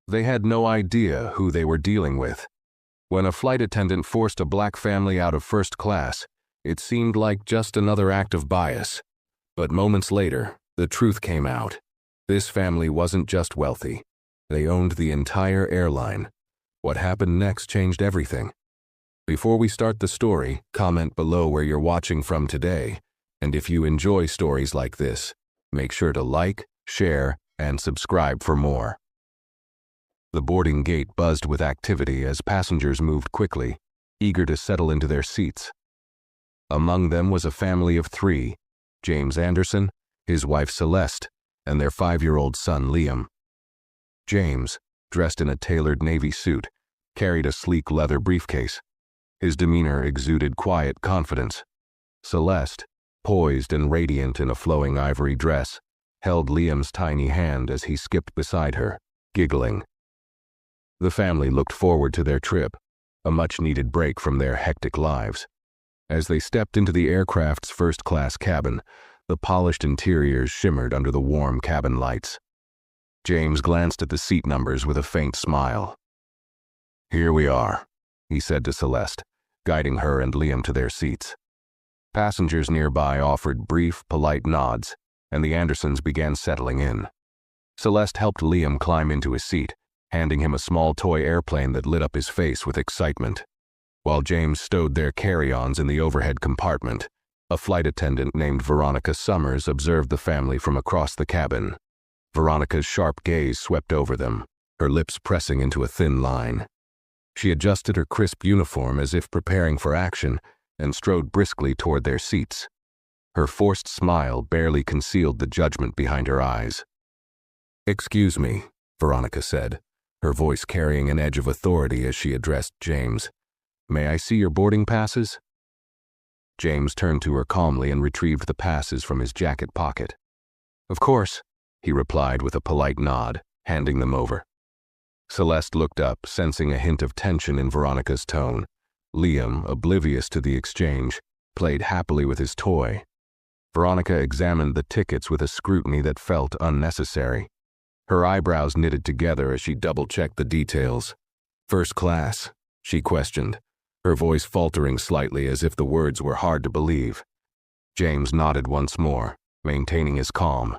They had no idea who they were dealing with. When a flight attendant forced a black family out of first class, it seemed like just another act of bias. But moments later, the truth came out. This family wasn't just wealthy. They owned the entire airline. What happened next changed everything. Before we start the story, comment below where you're watching from today. And if you enjoy stories like this, make sure to like, share, and subscribe for more. The boarding gate buzzed with activity as passengers moved quickly, eager to settle into their seats. Among them was a family of 3, James Anderson, his wife Celeste, and their 5-year-old son Liam. James, dressed in a tailored navy suit, carried a sleek leather briefcase. His demeanor exuded quiet confidence. Celeste, poised and radiant in a flowing ivory dress, held Liam's tiny hand as he skipped beside her, giggling. The family looked forward to their trip, a much-needed break from their hectic lives. As they stepped into the aircraft's first-class cabin, the polished interiors shimmered under the warm cabin lights. James glanced at the seat numbers with a faint smile. "Here we are," he said to Celeste, guiding her and Liam to their seats. Passengers nearby offered brief, polite nods, and the Andersons began settling in. Celeste helped Liam climb into his seat, handing him a small toy airplane that lit up his face with excitement. While James stowed their carry-ons in the overhead compartment, a flight attendant named Veronica Summers observed the family from across the cabin. Veronica's sharp gaze swept over them, her lips pressing into a thin line. She adjusted her crisp uniform as if preparing for action and strode briskly toward their seats. Her forced smile barely concealed the judgment behind her eyes. "Excuse me," Veronica said, her voice carrying an edge of authority as she addressed James. "May I see your boarding passes?" James turned to her calmly and retrieved the passes from his jacket pocket. "Of course," he replied with a polite nod, handing them over. Celeste looked up, sensing a hint of tension in Veronica's tone. Liam, oblivious to the exchange, played happily with his toy. Veronica examined the tickets with a scrutiny that felt unnecessary. Her eyebrows knitted together as she double-checked the details. "First class?" she questioned, her voice faltering slightly as if the words were hard to believe. James nodded once more, maintaining his calm.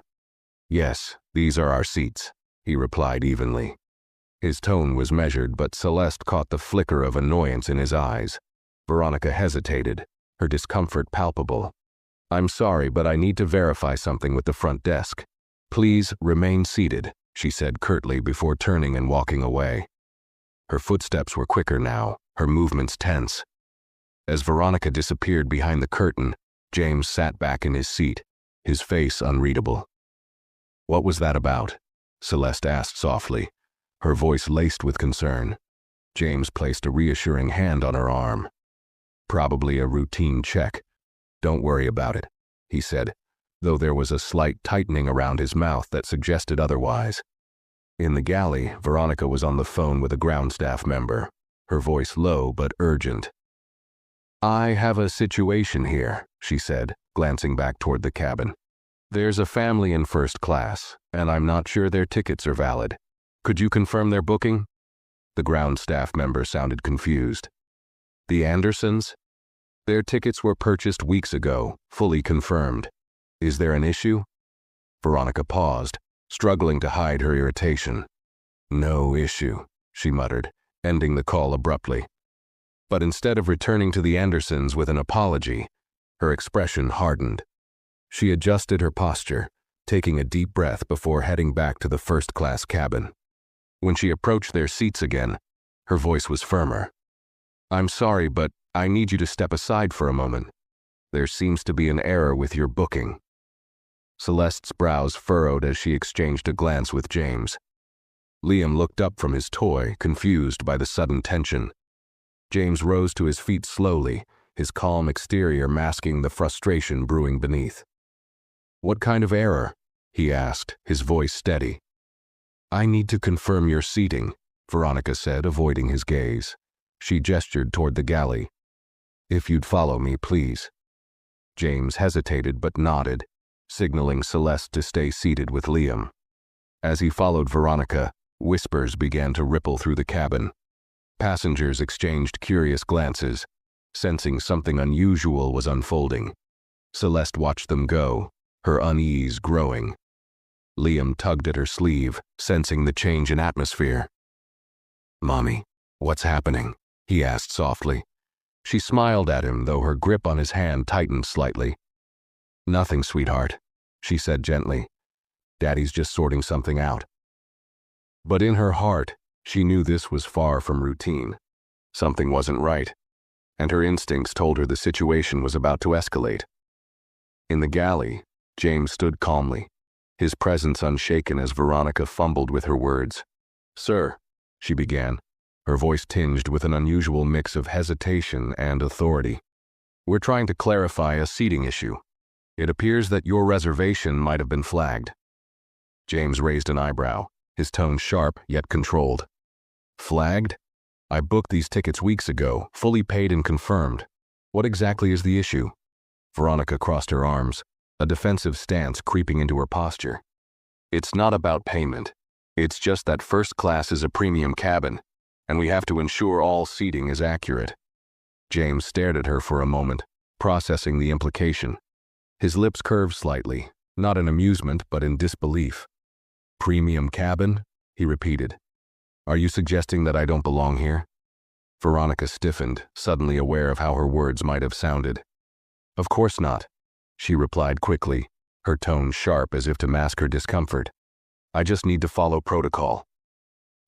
"Yes, these are our seats," he replied evenly. His tone was measured, but Celeste caught the flicker of annoyance in his eyes. Veronica hesitated, her discomfort palpable. "I'm sorry, but I need to verify something with the front desk. Please remain seated," she said curtly before turning and walking away. Her footsteps were quicker now, her movements tense. As Veronica disappeared behind the curtain, James sat back in his seat, his face unreadable. "What was that about?" Celeste asked softly, her voice laced with concern. James placed a reassuring hand on her arm. "Probably a routine check. Don't worry about it," he said, though there was a slight tightening around his mouth that suggested otherwise. In the galley, Veronica was on the phone with a ground staff member, her voice low but urgent. "I have a situation here," she said, glancing back toward the cabin. "There's a family in first class, and I'm not sure their tickets are valid. Could you confirm their booking?" The ground staff member sounded confused. "The Andersons? Their tickets were purchased weeks ago, fully confirmed. Is there an issue?" Veronica paused, struggling to hide her irritation. "No issue," she muttered, ending the call abruptly. But instead of returning to the Andersons with an apology, her expression hardened. She adjusted her posture, taking a deep breath before heading back to the first-class cabin. When she approached their seats again, her voice was firmer. "I'm sorry, but I need you to step aside for a moment. There seems to be an error with your booking." Celeste's brows furrowed as she exchanged a glance with James. Liam looked up from his toy, confused by the sudden tension. James rose to his feet slowly, his calm exterior masking the frustration brewing beneath. "What kind of error?" he asked, his voice steady. "I need to confirm your seating," Veronica said, avoiding his gaze. She gestured toward the galley. "If you'd follow me, please." James hesitated but nodded, signaling Celeste to stay seated with Liam. As he followed Veronica, Whispers began to ripple through the cabin. Passengers exchanged curious glances, sensing something unusual was unfolding. Celeste watched them go, her unease growing. Liam tugged at her sleeve, sensing the change in atmosphere. "Mommy, what's happening?" he asked softly. She smiled at him, though her grip on his hand tightened slightly. "Nothing, sweetheart," she said gently. "Daddy's just sorting something out." But in her heart, she knew this was far from routine. Something wasn't right, and her instincts told her the situation was about to escalate. In the galley, James stood calmly, his presence unshaken as Veronica fumbled with her words. "Sir," she began, her voice tinged with an unusual mix of hesitation and authority. "We're trying to clarify a seating issue. It appears that your reservation might have been flagged." James raised an eyebrow, his tone sharp yet controlled. "Flagged? I booked these tickets weeks ago, fully paid and confirmed. What exactly is the issue?" Veronica crossed her arms, a defensive stance creeping into her posture. "It's not about payment. It's just that first class is a premium cabin, and we have to ensure all seating is accurate." James stared at her for a moment, processing the implication. His lips curved slightly, not in amusement but in disbelief. "Premium cabin?" he repeated. "Are you suggesting that I don't belong here?" Veronica stiffened, suddenly aware of how her words might have sounded. "Of course not," she replied quickly, her tone sharp as if to mask her discomfort. "I just need to follow protocol."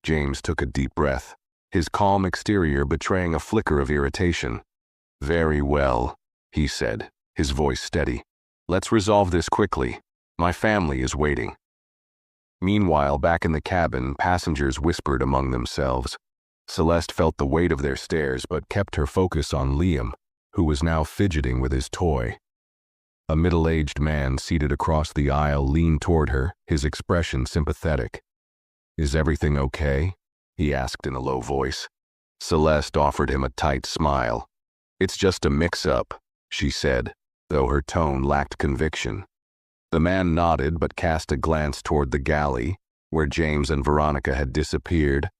James took a deep breath, his calm exterior betraying a flicker of irritation. "Very well," he said, his voice steady. "Let's resolve this quickly. My family is waiting." Meanwhile, back in the cabin, passengers whispered among themselves. Celeste felt the weight of their stares but kept her focus on Liam, who was now fidgeting with his toy. A middle-aged man seated across the aisle leaned toward her, his expression sympathetic. "Is everything okay?" he asked in a low voice. Celeste offered him a tight smile. "It's just a mix-up," she said, though her tone lacked conviction. The man nodded but cast a glance toward the galley, where James and Veronica had disappeared,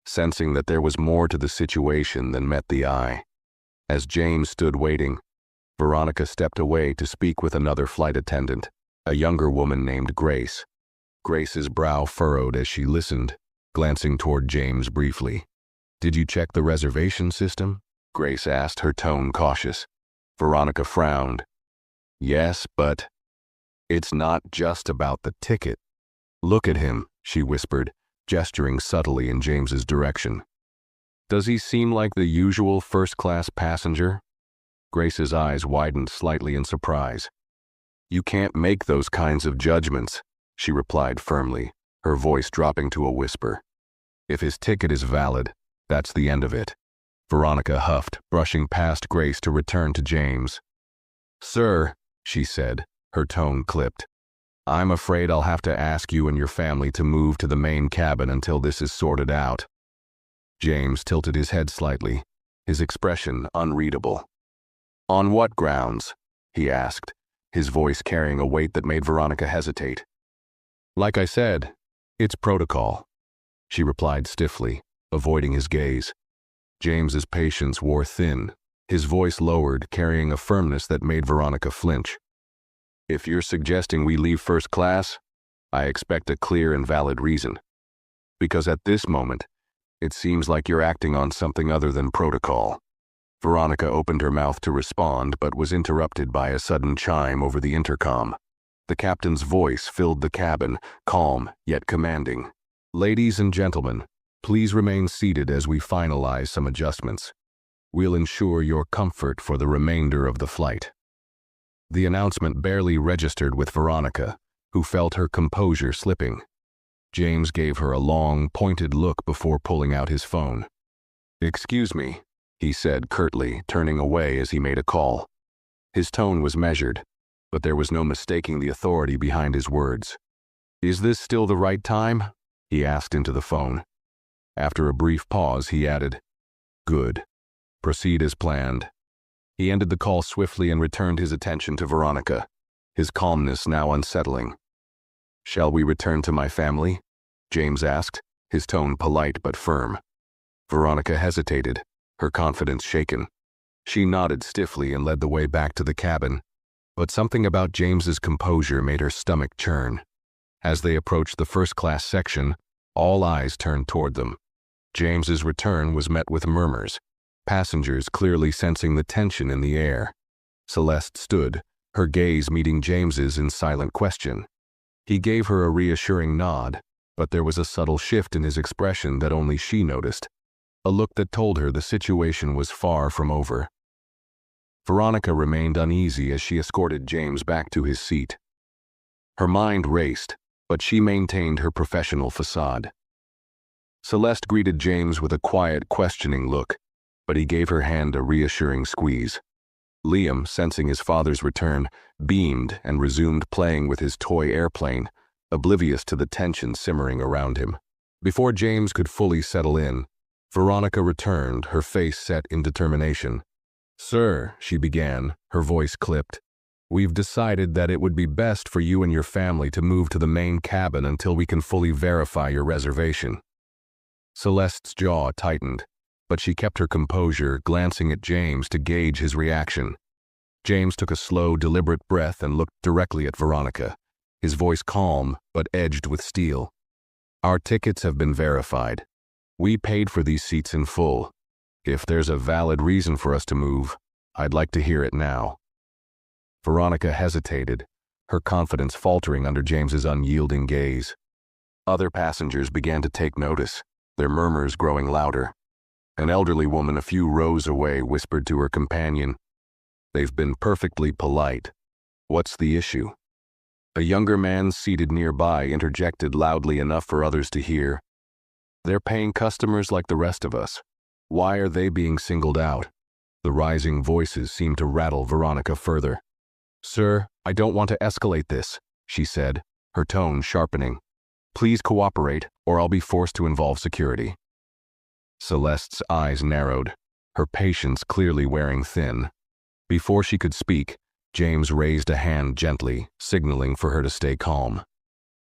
sensing that there was more to the situation than met the eye. As James stood waiting, Veronica stepped away to speak with another flight attendant, a younger woman named Grace. Grace's brow furrowed as she listened, glancing toward James briefly. "Did you check the reservation system?" Grace asked, her tone cautious. Veronica frowned. "Yes, but it's not just about the ticket." "Look at him," she whispered, gesturing subtly in James's direction. "Does he seem like the usual first-class passenger?" Grace's eyes widened slightly in surprise. "You can't make those kinds of judgments," she replied firmly, her voice dropping to a whisper. "If his ticket is valid, that's the end of it." Veronica huffed, brushing past Grace to return to James. "Sir," she said, her tone clipped, "I'm afraid I'll have to ask you and your family to move to the main cabin until this is sorted out." James tilted his head slightly, his expression unreadable. "On what grounds?" he asked, his voice carrying a weight that made Veronica hesitate. "Like I said, it's protocol," she replied stiffly, avoiding his gaze. James's patience wore thin, his voice lowered, carrying a firmness that made Veronica flinch. "If you're suggesting we leave first class, I expect a clear and valid reason. Because at this moment, it seems like you're acting on something other than protocol." Veronica opened her mouth to respond but was interrupted by a sudden chime over the intercom. The captain's voice filled the cabin, calm yet commanding. "Ladies and gentlemen, please remain seated as we finalize some adjustments. We'll ensure your comfort for the remainder of the flight." The announcement barely registered with Veronica, who felt her composure slipping. James gave her a long, pointed look before pulling out his phone. "Excuse me," he said curtly, turning away as he made a call. His tone was measured, but there was no mistaking the authority behind his words. "Is this still the right time?" he asked into the phone. After a brief pause, he added, "Good. Proceed as planned." He ended the call swiftly and returned his attention to Veronica, his calmness now unsettling. "Shall we return to my family?" James asked, his tone polite but firm. Veronica hesitated, her confidence shaken. She nodded stiffly and led the way back to the cabin, but something about James's composure made her stomach churn. As they approached the first-class section, all eyes turned toward them. James's return was met with murmurs, passengers clearly sensing the tension in the air. Celeste stood, her gaze meeting James's in silent question. He gave her a reassuring nod, but there was a subtle shift in his expression that only she noticed, a look that told her the situation was far from over. Veronica remained uneasy as she escorted James back to his seat. Her mind raced, but she maintained her professional facade. Celeste greeted James with a quiet, questioning look, but he gave her hand a reassuring squeeze. Liam, sensing his father's return, beamed and resumed playing with his toy airplane, oblivious to the tension simmering around him. Before James could fully settle in, Veronica returned, her face set in determination. "Sir," she began, her voice clipped, "we've decided that it would be best for you and your family to move to the main cabin until we can fully verify your reservation." Celeste's jaw tightened, but she kept her composure, glancing at James to gauge his reaction. James took a slow, deliberate breath and looked directly at Veronica, his voice calm but edged with steel. "Our tickets have been verified. We paid for these seats in full. If there's a valid reason for us to move, I'd like to hear it now." Veronica hesitated, her confidence faltering under James's unyielding gaze. Other passengers began to take notice, their murmurs growing louder. An elderly woman a few rows away whispered to her companion, "They've been perfectly polite. What's the issue?" A younger man seated nearby interjected loudly enough for others to hear, "They're paying customers like the rest of us. Why are they being singled out?" The rising voices seemed to rattle Veronica further. "Sir, I don't want to escalate this," she said, her tone sharpening. "Please cooperate, or I'll be forced to involve security." Celeste's eyes narrowed, her patience clearly wearing thin. Before she could speak, James raised a hand gently, signaling for her to stay calm.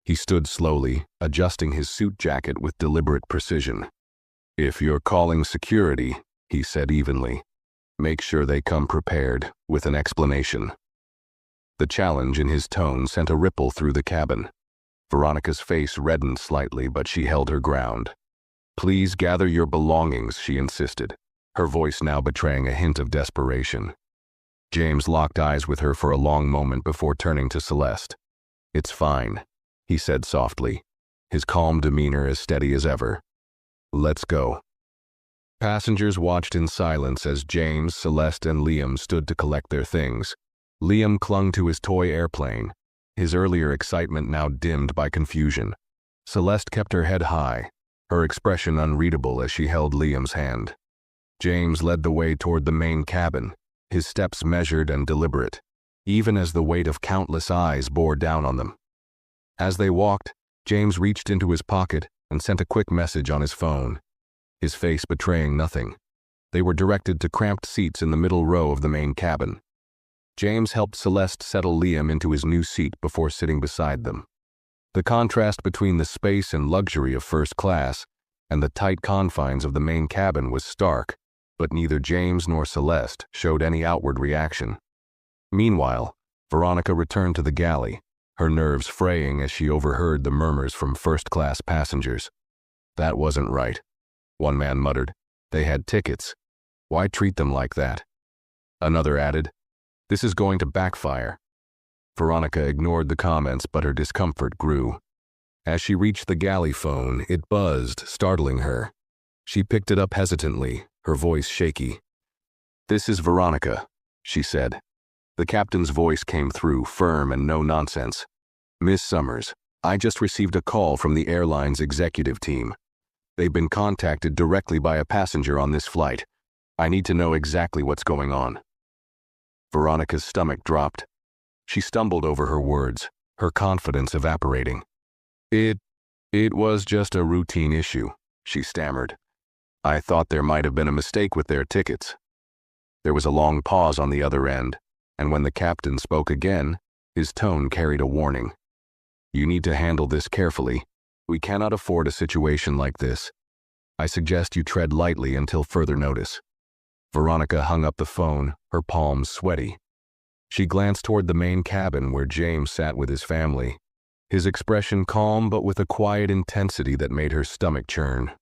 He stood slowly, adjusting his suit jacket with deliberate precision. "If you're calling security," he said evenly, "make sure they come prepared with an explanation." The challenge in his tone sent a ripple through the cabin. Veronica's face reddened slightly, but she held her ground. "Please gather your belongings," she insisted, her voice now betraying a hint of desperation. James locked eyes with her for a long moment before turning to Celeste. "It's fine," he said softly, his calm demeanor as steady as ever. "Let's go." Passengers watched in silence as James, Celeste, and Liam stood to collect their things. Liam clung to his toy airplane, his earlier excitement now dimmed by confusion. Celeste kept her head high, her expression unreadable as she held Liam's hand. James led the way toward the main cabin, his steps measured and deliberate, even as the weight of countless eyes bore down on them. As they walked, James reached into his pocket and sent a quick message on his phone, his face betraying nothing. They were directed to cramped seats in the middle row of the main cabin. James helped Celeste settle Liam into his new seat before sitting beside them. The contrast between the space and luxury of first class and the tight confines of the main cabin was stark, but neither James nor Celeste showed any outward reaction. Meanwhile, Veronica returned to the galley, her nerves fraying as she overheard the murmurs from first-class passengers. "That wasn't right," one man muttered. "They had tickets. Why treat them like that?" Another added, "This is going to backfire." Veronica ignored the comments, but her discomfort grew. As she reached the galley phone, it buzzed, startling her. She picked it up hesitantly, her voice shaky. "This is Veronica," she said. The captain's voice came through, firm and no nonsense. "Miss Summers, I just received a call from the airline's executive team. They've been contacted directly by a passenger on this flight. I need to know exactly what's going on." Veronica's stomach dropped. She stumbled over her words, her confidence evaporating. It was just a routine issue," she stammered. "I thought there might have been a mistake with their tickets." There was a long pause on the other end, and when the captain spoke again, his tone carried a warning. "You need to handle this carefully. We cannot afford a situation like this. I suggest you tread lightly until further notice." Veronica hung up the phone, her palms sweaty. She glanced toward the main cabin where James sat with his family, his expression calm but with a quiet intensity that made her stomach churn.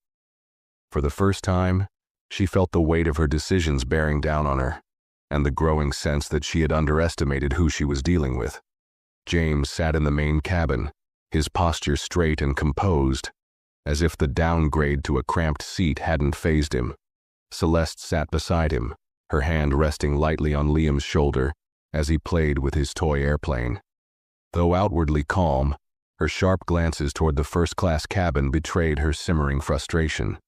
For the first time, she felt the weight of her decisions bearing down on her, and the growing sense that she had underestimated who she was dealing with. James sat in the main cabin, his posture straight and composed, as if the downgrade to a cramped seat hadn't fazed him. Celeste sat beside him, her hand resting lightly on Liam's shoulder as he played with his toy airplane. Though outwardly calm, her sharp glances toward the first-class cabin betrayed her simmering frustration.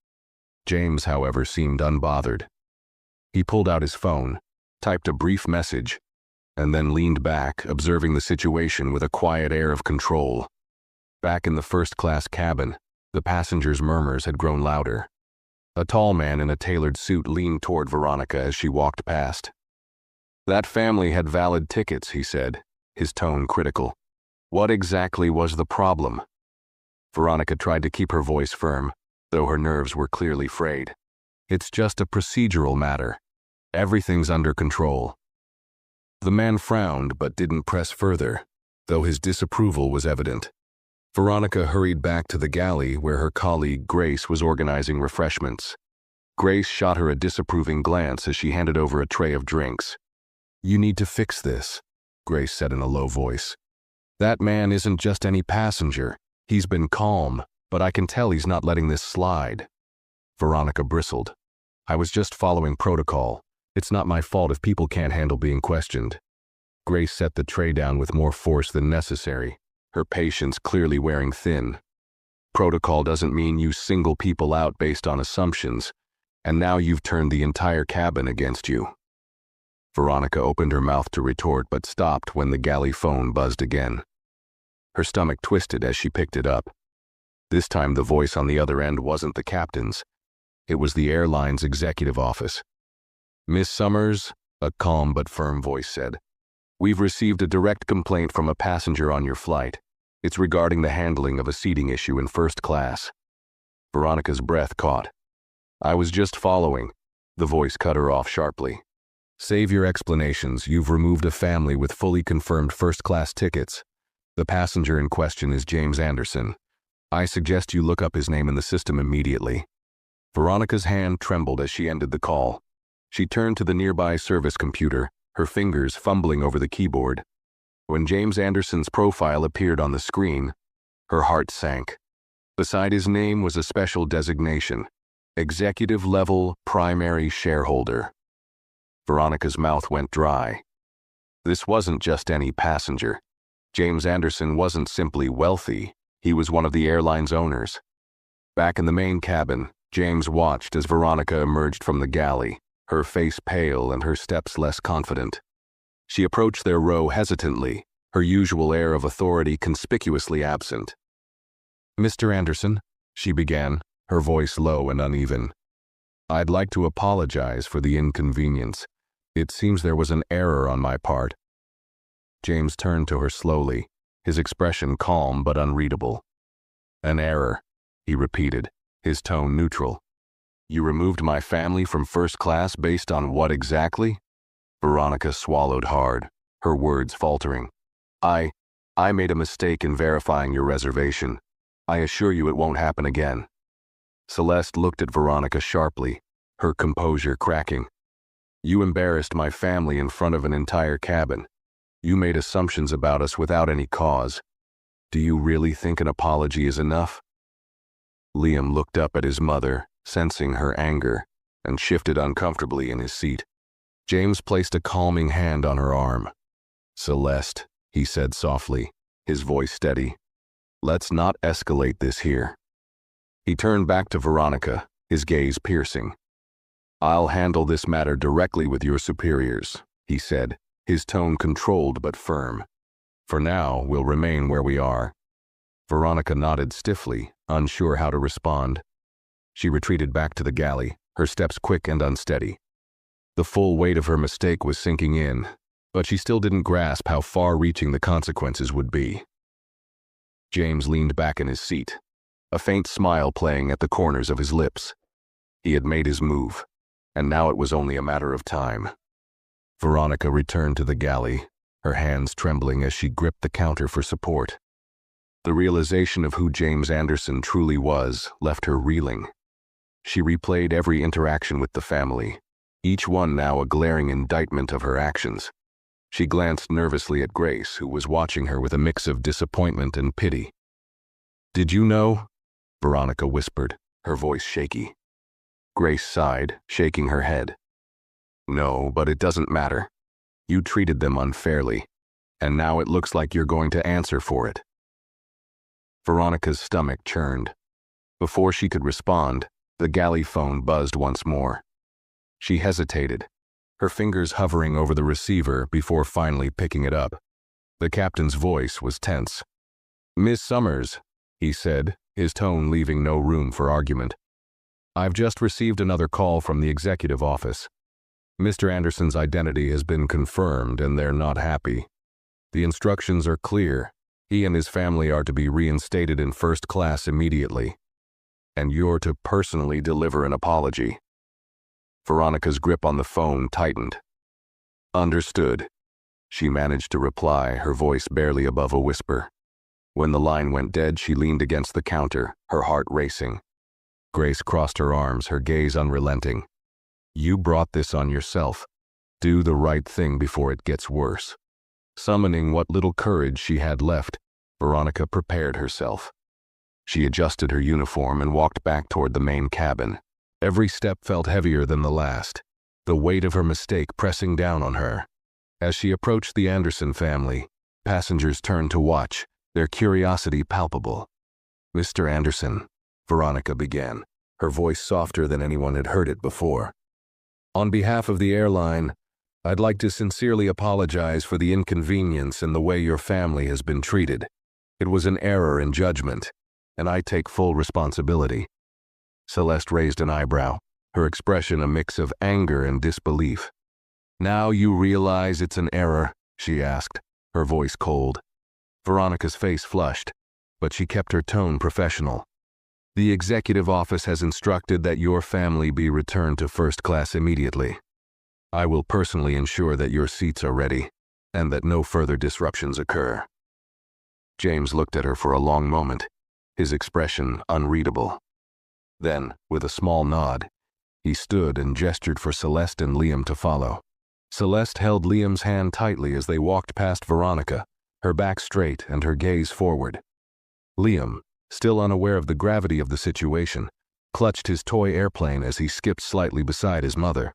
James, however, seemed unbothered. He pulled out his phone, typed a brief message, and then leaned back, observing the situation with a quiet air of control. Back in the first-class cabin, the passengers' murmurs had grown louder. A tall man in a tailored suit leaned toward Veronica as she walked past. "That family had valid tickets," he said, his tone critical. "What exactly was the problem?" Veronica tried to keep her voice firm, though her nerves were clearly frayed. "It's just a procedural matter. Everything's under control." The man frowned but didn't press further, though his disapproval was evident. Veronica hurried back to the galley where her colleague Grace was organizing refreshments. Grace shot her a disapproving glance as she handed over a tray of drinks. "You need to fix this," Grace said in a low voice. "That man isn't just any passenger. He's been calm, but I can tell he's not letting this slide." Veronica bristled. "I was just following protocol. It's not my fault if people can't handle being questioned." Grace set the tray down with more force than necessary, her patience clearly wearing thin. "Protocol doesn't mean you single people out based on assumptions, and now you've turned the entire cabin against you." Veronica opened her mouth to retort but stopped when the galley phone buzzed again. Her stomach twisted as she picked it up. This time the voice on the other end wasn't the captain's. It was the airline's executive office. "Miss Summers," a calm but firm voice said, "we've received a direct complaint from a passenger on your flight. It's regarding the handling of a seating issue in first class." Veronica's breath caught. "I was just following." The voice cut her off sharply. "Save your explanations. You've removed a family with fully confirmed first-class tickets. The passenger in question is James Anderson. I suggest you look up his name in the system immediately." Veronica's hand trembled as she ended the call. She turned to the nearby service computer, her fingers fumbling over the keyboard. When James Anderson's profile appeared on the screen, her heart sank. Beside his name was a special designation: Executive Level Primary Shareholder. Veronica's mouth went dry. This wasn't just any passenger. James Anderson wasn't simply wealthy, he was one of the airline's owners. Back in the main cabin, James watched as Veronica emerged from the galley, her face pale and her steps less confident. She approached their row hesitantly, her usual air of authority conspicuously absent. "Mr. Anderson," she began, her voice low and uneven. "I'd like to apologize for the inconvenience. It seems there was an error on my part." James turned to her slowly, his expression calm but unreadable. "An error," he repeated, his tone neutral. "You removed my family from first class based on what exactly?" Veronica swallowed hard, her words faltering. I made a mistake in verifying your reservation. I assure you it won't happen again." Celeste looked at Veronica sharply, her composure cracking. "You embarrassed my family in front of an entire cabin. You made assumptions about us without any cause. Do you really think an apology is enough?" Liam looked up at his mother, sensing her anger, and shifted uncomfortably in his seat. James placed a calming hand on her arm. "Celeste," he said softly, his voice steady, "let's not escalate this here." He turned back to Veronica, his gaze piercing. "I'll handle this matter directly with your superiors," he said, his tone controlled but firm. "For now, we'll remain where we are." Veronica nodded stiffly, unsure how to respond. She retreated back to the galley, her steps quick and unsteady. The full weight of her mistake was sinking in, but she still didn't grasp how far-reaching the consequences would be. James leaned back in his seat, a faint smile playing at the corners of his lips. He had made his move, and now it was only a matter of time. Veronica returned to the galley, her hands trembling as she gripped the counter for support. The realization of who James Anderson truly was left her reeling. She replayed every interaction with the family, each one now a glaring indictment of her actions. She glanced nervously at Grace, who was watching her with a mix of disappointment and pity. "Did you know?" Veronica whispered, her voice shaky. Grace sighed, shaking her head. "No, but it doesn't matter. You treated them unfairly, and now it looks like you're going to answer for it." Veronica's stomach churned. Before she could respond, the galley phone buzzed once more. She hesitated, her fingers hovering over the receiver before finally picking it up. The captain's voice was tense. "Miss Summers," he said, his tone leaving no room for argument. "I've just received another call from the executive office. Mr. Anderson's identity has been confirmed and they're not happy. The instructions are clear. He and his family are to be reinstated in first class immediately. And you're to personally deliver an apology." Veronica's grip on the phone tightened. "Understood," she managed to reply, her voice barely above a whisper. When the line went dead, she leaned against the counter, her heart racing. Grace crossed her arms, her gaze unrelenting. "You brought this on yourself. Do the right thing before it gets worse." Summoning what little courage she had left, Veronica prepared herself. She adjusted her uniform and walked back toward the main cabin. Every step felt heavier than the last, the weight of her mistake pressing down on her. As she approached the Anderson family, passengers turned to watch, their curiosity palpable. "Mr. Anderson," Veronica began, her voice softer than anyone had heard it before. "On behalf of the airline, I'd like to sincerely apologize for the inconvenience and the way your family has been treated. It was an error in judgment, and I take full responsibility." Celeste raised an eyebrow, her expression a mix of anger and disbelief. "Now you realize it's an error?" she asked, her voice cold. Veronica's face flushed, but she kept her tone professional. "The executive office has instructed that your family be returned to first class immediately. I will personally ensure that your seats are ready, and that no further disruptions occur." James looked at her for a long moment, his expression unreadable. Then, with a small nod, he stood and gestured for Celeste and Liam to follow. Celeste held Liam's hand tightly as they walked past Veronica, her back straight and her gaze forward. Liam, still unaware of the gravity of the situation, clutched his toy airplane as he skipped slightly beside his mother.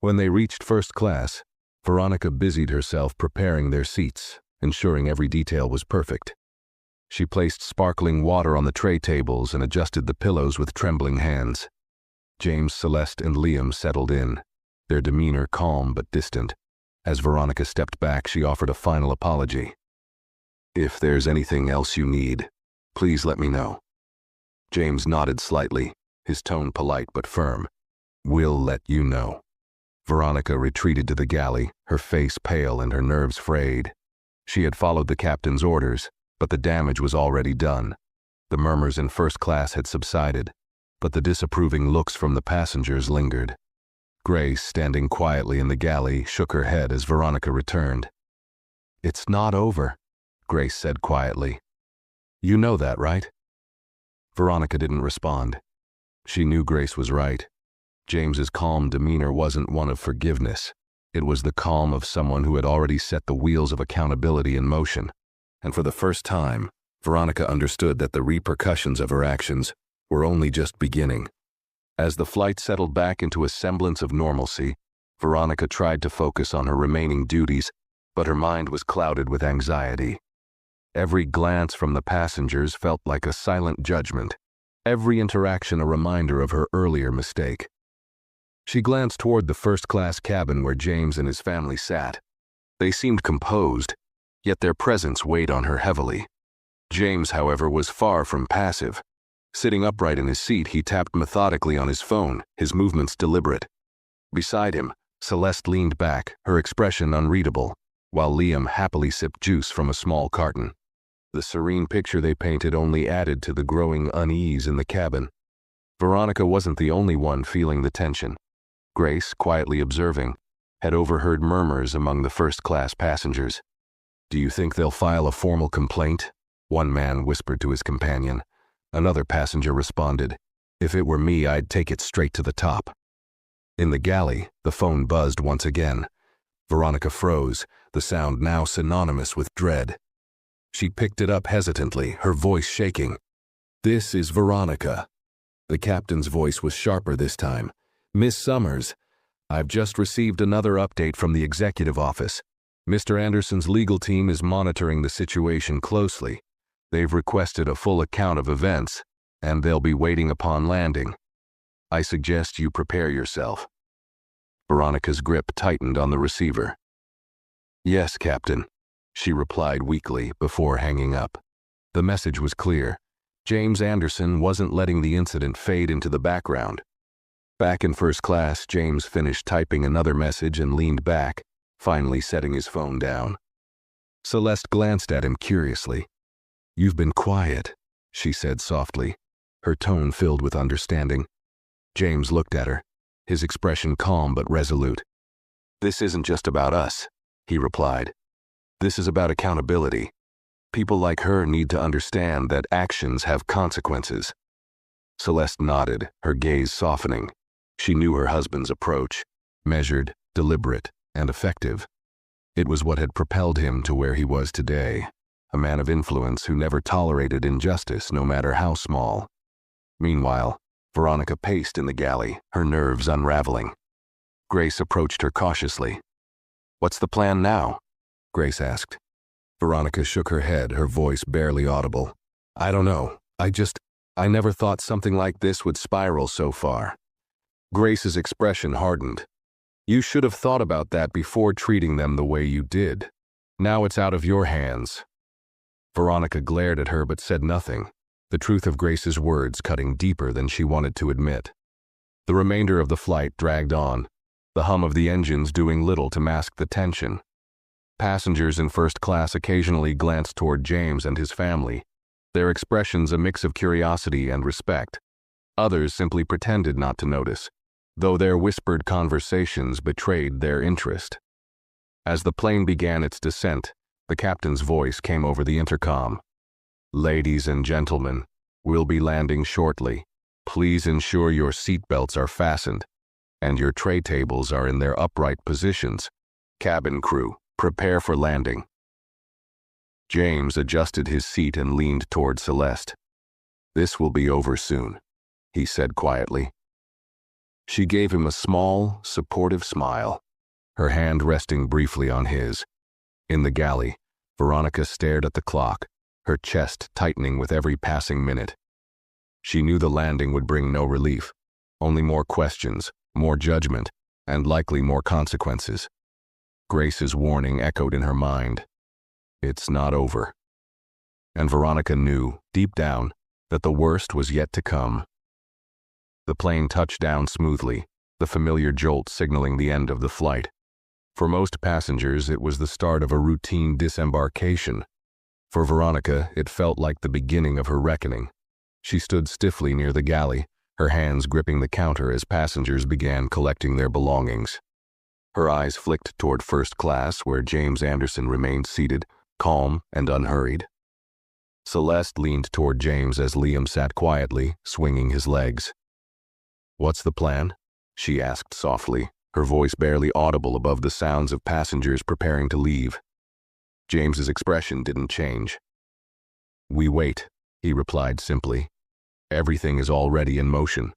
When they reached first class, Veronica busied herself preparing their seats, ensuring every detail was perfect. She placed sparkling water on the tray tables and adjusted the pillows with trembling hands. James, Celeste, and Liam settled in, their demeanor calm but distant. As Veronica stepped back, she offered a final apology. "If there's anything else you need, please let me know." James nodded slightly, his tone polite but firm. "We'll let you know." Veronica retreated to the galley, her face pale and her nerves frayed. She had followed the captain's orders, but the damage was already done. The murmurs in first class had subsided, but the disapproving looks from the passengers lingered. Grace, standing quietly in the galley, shook her head as Veronica returned. "It's not over," Grace said quietly. "You know that, right?" Veronica didn't respond. She knew Grace was right. James's calm demeanor wasn't one of forgiveness. It was the calm of someone who had already set the wheels of accountability in motion. And for the first time, Veronica understood that the repercussions of her actions were only just beginning. As the flight settled back into a semblance of normalcy, Veronica tried to focus on her remaining duties, but her mind was clouded with anxiety. Every glance from the passengers felt like a silent judgment, every interaction a reminder of her earlier mistake. She glanced toward the first-class cabin where James and his family sat. They seemed composed, yet their presence weighed on her heavily. James, however, was far from passive. Sitting upright in his seat, he tapped methodically on his phone, his movements deliberate. Beside him, Celeste leaned back, her expression unreadable, while Liam happily sipped juice from a small carton. The serene picture they painted only added to the growing unease in the cabin. Veronica wasn't the only one feeling the tension. Grace, quietly observing, had overheard murmurs among the first-class passengers. "Do you think they'll file a formal complaint?" one man whispered to his companion. Another passenger responded, "If it were me, I'd take it straight to the top." In the galley, the phone buzzed once again. Veronica froze, the sound now synonymous with dread. She picked it up hesitantly, her voice shaking. "This is Veronica." The captain's voice was sharper this time. "Miss Summers, I've just received another update from the executive office. Mr. Anderson's legal team is monitoring the situation closely. They've requested a full account of events, and they'll be waiting upon landing. I suggest you prepare yourself." Veronica's grip tightened on the receiver. "Yes, Captain," she replied weakly before hanging up. The message was clear. James Anderson wasn't letting the incident fade into the background. Back in first class, James finished typing another message and leaned back, finally setting his phone down. Celeste glanced at him curiously. "You've been quiet," she said softly, her tone filled with understanding. James looked at her, his expression calm but resolute. "This isn't just about us," he replied. "This is about accountability. People like her need to understand that actions have consequences." Celeste nodded, her gaze softening. She knew her husband's approach, measured, deliberate, and effective. It was what had propelled him to where he was today, a man of influence who never tolerated injustice, no matter how small. Meanwhile, Veronica paced in the galley, her nerves unraveling. Grace approached her cautiously. "What's the plan now?" Grace asked. Veronica shook her head, her voice barely audible. "I don't know. I never thought something like this would spiral so far." Grace's expression hardened. "You should have thought about that before treating them the way you did. Now it's out of your hands." Veronica glared at her but said nothing, the truth of Grace's words cutting deeper than she wanted to admit. The remainder of the flight dragged on, the hum of the engines doing little to mask the tension. Passengers in first class occasionally glanced toward James and his family, their expressions a mix of curiosity and respect. Others simply pretended not to notice, though their whispered conversations betrayed their interest. As the plane began its descent, the captain's voice came over the intercom. "Ladies and gentlemen, we'll be landing shortly. Please ensure your seatbelts are fastened and your tray tables are in their upright positions. Cabin crew, prepare for landing." James adjusted his seat and leaned toward Celeste. "This will be over soon," he said quietly. She gave him a small, supportive smile, her hand resting briefly on his. In the galley, Veronica stared at the clock, her chest tightening with every passing minute. She knew the landing would bring no relief, only more questions, more judgment, and likely more consequences. Grace's warning echoed in her mind. It's not over. And Veronica knew, deep down, that the worst was yet to come. The plane touched down smoothly, the familiar jolt signaling the end of the flight. For most passengers, it was the start of a routine disembarkation. For Veronica, it felt like the beginning of her reckoning. She stood stiffly near the galley, her hands gripping the counter as passengers began collecting their belongings. Her eyes flicked toward first class, where James Anderson remained seated, calm and unhurried. Celeste leaned toward James as Liam sat quietly, swinging his legs. "What's the plan?" she asked softly, her voice barely audible above the sounds of passengers preparing to leave. James's expression didn't change. "We wait," he replied simply. "Everything is already in motion."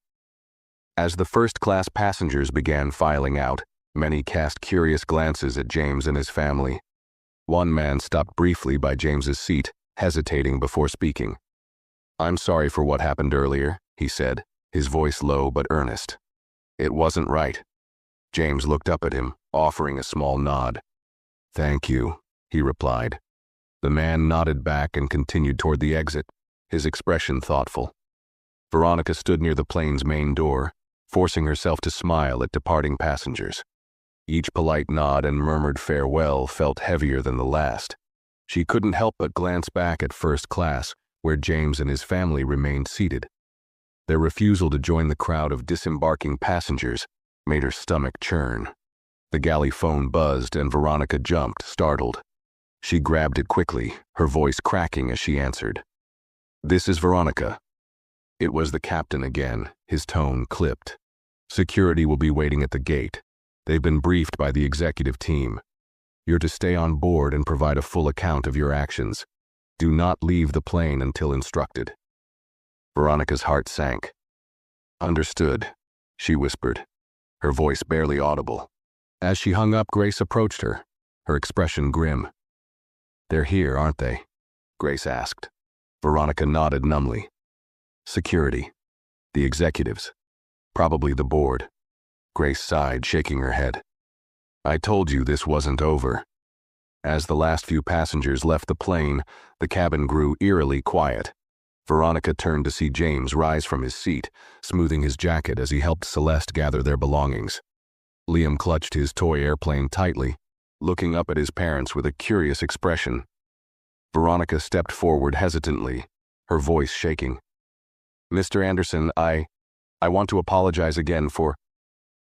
As the first-class passengers began filing out, many cast curious glances at James and his family. One man stopped briefly by James's seat, hesitating before speaking. "I'm sorry for what happened earlier," he said, his voice low but earnest. "It wasn't right." James looked up at him, offering a small nod. "Thank you," he replied. The man nodded back and continued toward the exit, his expression thoughtful. Veronica stood near the plane's main door, forcing herself to smile at departing passengers. Each polite nod and murmured farewell felt heavier than the last. She couldn't help but glance back at first class, where James and his family remained seated. Their refusal to join the crowd of disembarking passengers made her stomach churn. The galley phone buzzed and Veronica jumped, startled. She grabbed it quickly, her voice cracking as she answered. "This is Veronica." It was the captain again, his tone clipped. "Security will be waiting at the gate. They've been briefed by the executive team. You're to stay on board and provide a full account of your actions. Do not leave the plane until instructed." Veronica's heart sank. "Understood," she whispered, her voice barely audible. As she hung up, Grace approached her, her expression grim. "They're here, aren't they?" Grace asked. Veronica nodded numbly. "Security. The executives. Probably the board." Grace sighed, shaking her head. "I told you this wasn't over." As the last few passengers left the plane, the cabin grew eerily quiet. Veronica turned to see James rise from his seat, smoothing his jacket as he helped Celeste gather their belongings. Liam clutched his toy airplane tightly, looking up at his parents with a curious expression. Veronica stepped forward hesitantly, her voice shaking. "Mr. Anderson, I want to apologize again for—"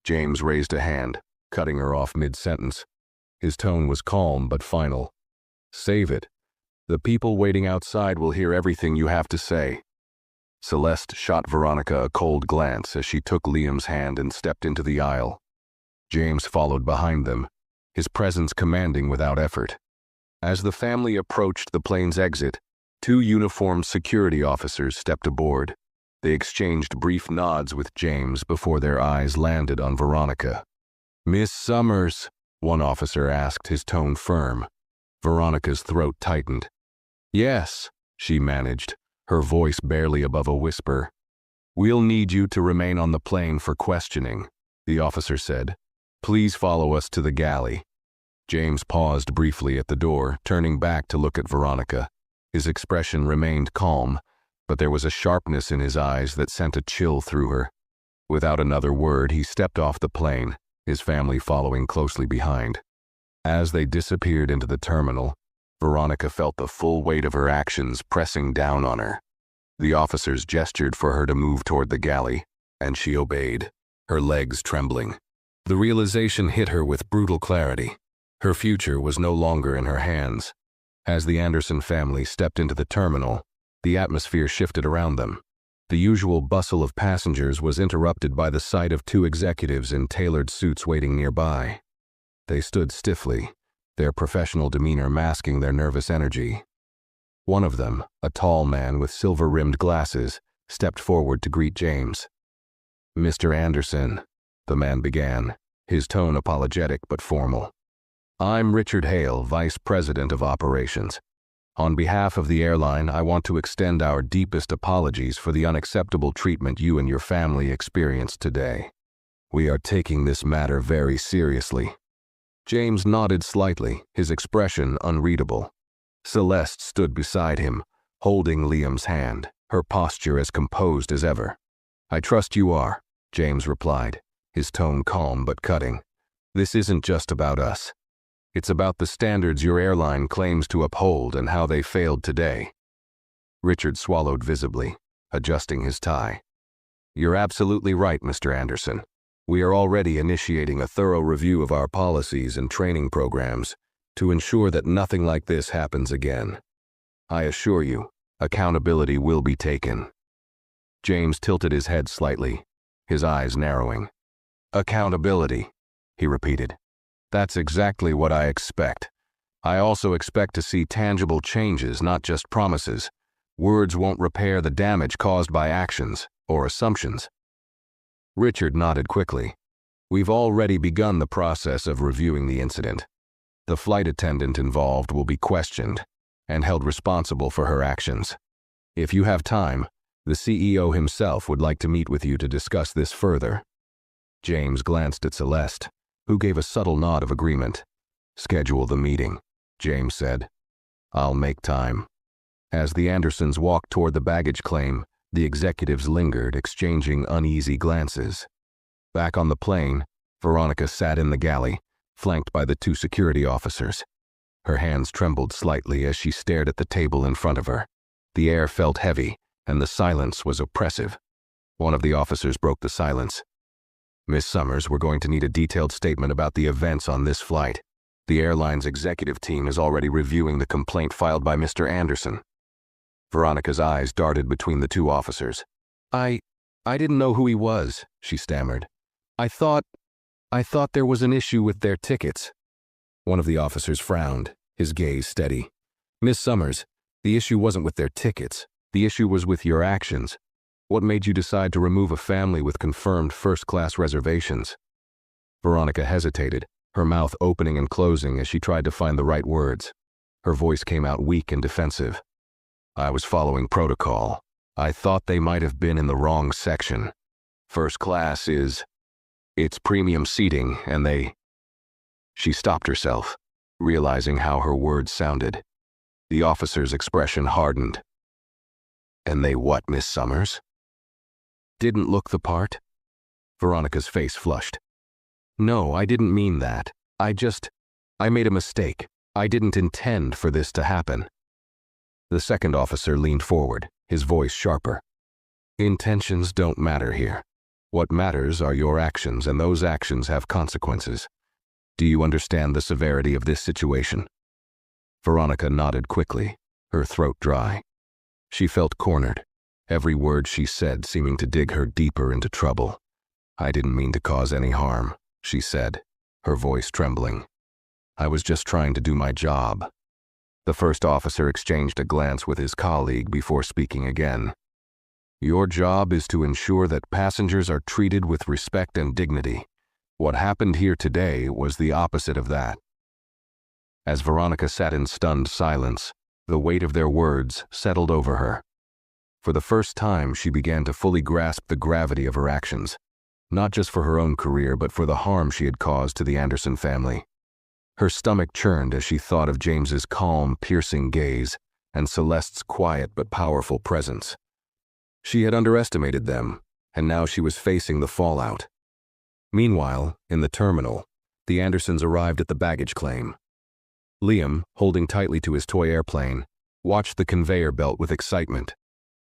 James raised a hand, cutting her off mid-sentence. His tone was calm but final. "Save it. The people waiting outside will hear everything you have to say." Celeste shot Veronica a cold glance as she took Liam's hand and stepped into the aisle. James followed behind them, his presence commanding without effort. As the family approached the plane's exit, two uniformed security officers stepped aboard. They exchanged brief nods with James before their eyes landed on Veronica. "Miss Summers?" one officer asked, his tone firm. Veronica's throat tightened. "Yes," she managed, her voice barely above a whisper. "We'll need you to remain on the plane for questioning," the officer said. "Please follow us to the galley." James paused briefly at the door, turning back to look at Veronica. His expression remained calm, but there was a sharpness in his eyes that sent a chill through her. Without another word, he stepped off the plane, his family following closely behind. As they disappeared into the terminal, Veronica felt the full weight of her actions pressing down on her. The officers gestured for her to move toward the galley, and she obeyed, her legs trembling. The realization hit her with brutal clarity. Her future was no longer in her hands. As the Anderson family stepped into the terminal, the atmosphere shifted around them. The usual bustle of passengers was interrupted by the sight of two executives in tailored suits waiting nearby. They stood stiffly, their professional demeanor masking their nervous energy. One of them, a tall man with silver-rimmed glasses, stepped forward to greet James. "Mr. Anderson," the man began, his tone apologetic but formal. "I'm Richard Hale, Vice President of Operations. On behalf of the airline, I want to extend our deepest apologies for the unacceptable treatment you and your family experienced today. We are taking this matter very seriously." James nodded slightly, his expression unreadable. Celeste stood beside him, holding Liam's hand, her posture as composed as ever. "I trust you are," James replied, his tone calm but cutting. "This isn't just about us. It's about the standards your airline claims to uphold and how they failed today." Richard swallowed visibly, adjusting his tie. "You're absolutely right, Mr. Anderson. We are already initiating a thorough review of our policies and training programs to ensure that nothing like this happens again. I assure you, accountability will be taken." James tilted his head slightly, his eyes narrowing. "Accountability," he repeated. "That's exactly what I expect. I also expect to see tangible changes, not just promises. Words won't repair the damage caused by actions or assumptions." Richard nodded quickly. "We've already begun the process of reviewing the incident. The flight attendant involved will be questioned and held responsible for her actions. If you have time, the CEO himself would like to meet with you to discuss this further." James glanced at Celeste, who gave a subtle nod of agreement. "Schedule the meeting," James said. "I'll make time." As the Andersons walked toward the baggage claim, the executives lingered, exchanging uneasy glances. Back on the plane, Veronica sat in the galley, flanked by the two security officers. Her hands trembled slightly as she stared at the table in front of her. The air felt heavy, and the silence was oppressive. One of the officers broke the silence. "Miss Summers, we're going to need a detailed statement about the events on this flight. The airline's executive team is already reviewing the complaint filed by Mr. Anderson." Veronica's eyes darted between the two officers. I didn't know who he was," she stammered. I thought there was an issue with their tickets." One of the officers frowned, his gaze steady. "Miss Summers, the issue wasn't with their tickets. The issue was with your actions. What made you decide to remove a family with confirmed first-class reservations?" Veronica hesitated, her mouth opening and closing as she tried to find the right words. Her voice came out weak and defensive. "I was following protocol. I thought they might have been in the wrong section. First class it's premium seating, and they—" She stopped herself, realizing how her words sounded. The officer's expression hardened. "And they what, Miss Summers?" "Didn't look the part?" Veronica's face flushed. "No, I didn't mean that. I made a mistake. I didn't intend for this to happen." The second officer leaned forward, his voice sharper. "Intentions don't matter here. What matters are your actions, and those actions have consequences. Do you understand the severity of this situation?" Veronica nodded quickly, her throat dry. She felt cornered, every word she said seeming to dig her deeper into trouble. "I didn't mean to cause any harm," she said, her voice trembling. "I was just trying to do my job." The first officer exchanged a glance with his colleague before speaking again. "Your job is to ensure that passengers are treated with respect and dignity. What happened here today was the opposite of that." As Veronica sat in stunned silence, the weight of their words settled over her. For the first time, she began to fully grasp the gravity of her actions, not just for her own career, but for the harm she had caused to the Anderson family. Her stomach churned as she thought of James's calm, piercing gaze and Celeste's quiet but powerful presence. She had underestimated them, and now she was facing the fallout. Meanwhile, in the terminal, the Andersons arrived at the baggage claim. Liam, holding tightly to his toy airplane, watched the conveyor belt with excitement.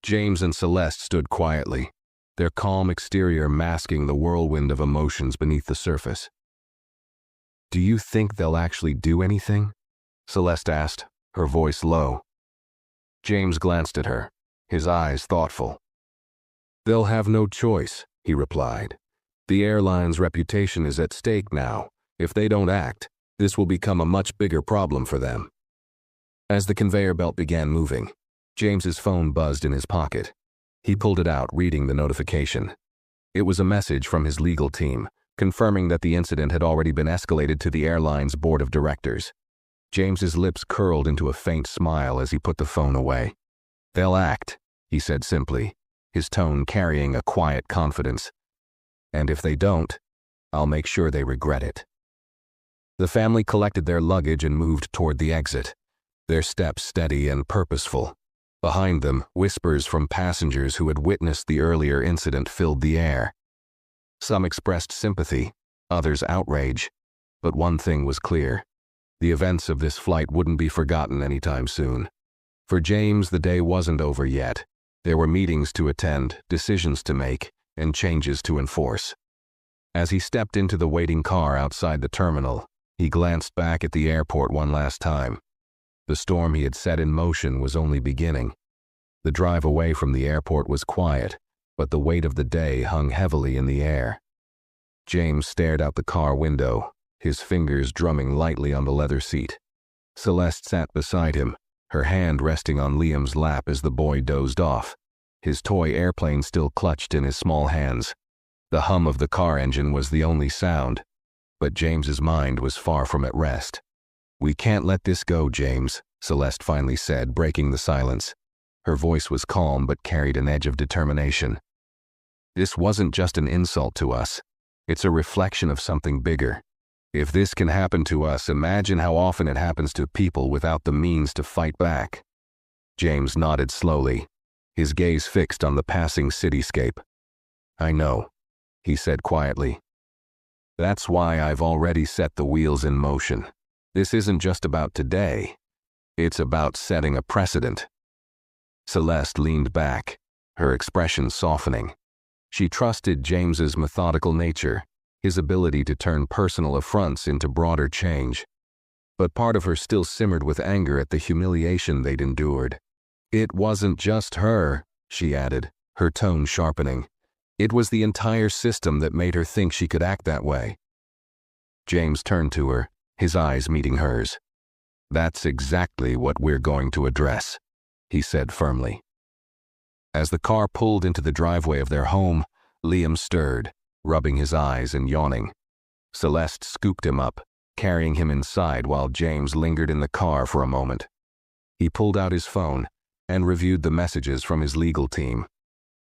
James and Celeste stood quietly, their calm exterior masking the whirlwind of emotions beneath the surface. "Do you think they'll actually do anything?" Celeste asked, her voice low. James glanced at her, his eyes thoughtful. "They'll have no choice," he replied. "The airline's reputation is at stake now. If they don't act, this will become a much bigger problem for them." As the conveyor belt began moving, James's phone buzzed in his pocket. He pulled it out, reading the notification. It was a message from his legal team, confirming that the incident had already been escalated to the airline's board of directors. James's lips curled into a faint smile as he put the phone away. "They'll act," he said simply, his tone carrying a quiet confidence. "And if they don't, I'll make sure they regret it." The family collected their luggage and moved toward the exit, their steps steady and purposeful. Behind them, whispers from passengers who had witnessed the earlier incident filled the air. Some expressed sympathy, others outrage, but one thing was clear. The events of this flight wouldn't be forgotten anytime soon. For James, the day wasn't over yet. There were meetings to attend, decisions to make, and changes to enforce. As he stepped into the waiting car outside the terminal, he glanced back at the airport one last time. The storm he had set in motion was only beginning. The drive away from the airport was quiet, but the weight of the day hung heavily in the air. James stared out the car window, his fingers drumming lightly on the leather seat. Celeste sat beside him, her hand resting on Liam's lap as the boy dozed off, his toy airplane still clutched in his small hands. The hum of the car engine was the only sound, but James's mind was far from at rest. "We can't let this go, James," Celeste finally said, breaking the silence. Her voice was calm but carried an edge of determination. "This wasn't just an insult to us. It's a reflection of something bigger. If this can happen to us, imagine how often it happens to people without the means to fight back." James nodded slowly, his gaze fixed on the passing cityscape. "I know," he said quietly. "That's why I've already set the wheels in motion. This isn't just about today. It's about setting a precedent. Celeste leaned back, her expression softening. She trusted James's methodical nature, his ability to turn personal affronts into broader change. But part of her still simmered with anger at the humiliation they'd endured. It wasn't just her, she added, her tone sharpening. It was the entire system that made her think she could act that way. James turned to her, his eyes meeting hers. That's exactly what we're going to address, he said firmly. As the car pulled into the driveway of their home, Liam stirred, rubbing his eyes and yawning. Celeste scooped him up, carrying him inside while James lingered in the car for a moment. He pulled out his phone and reviewed the messages from his legal team.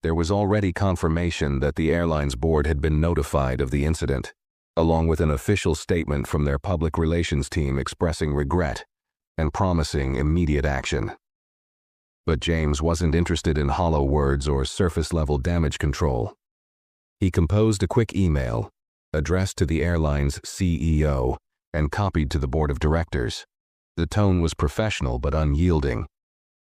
There was already confirmation that the airline's board had been notified of the incident, along with an official statement from their public relations team expressing regret and promising immediate action. But James wasn't interested in hollow words or surface-level damage control. He composed a quick email, addressed to the airline's CEO, and copied to the board of directors. The tone was professional but unyielding.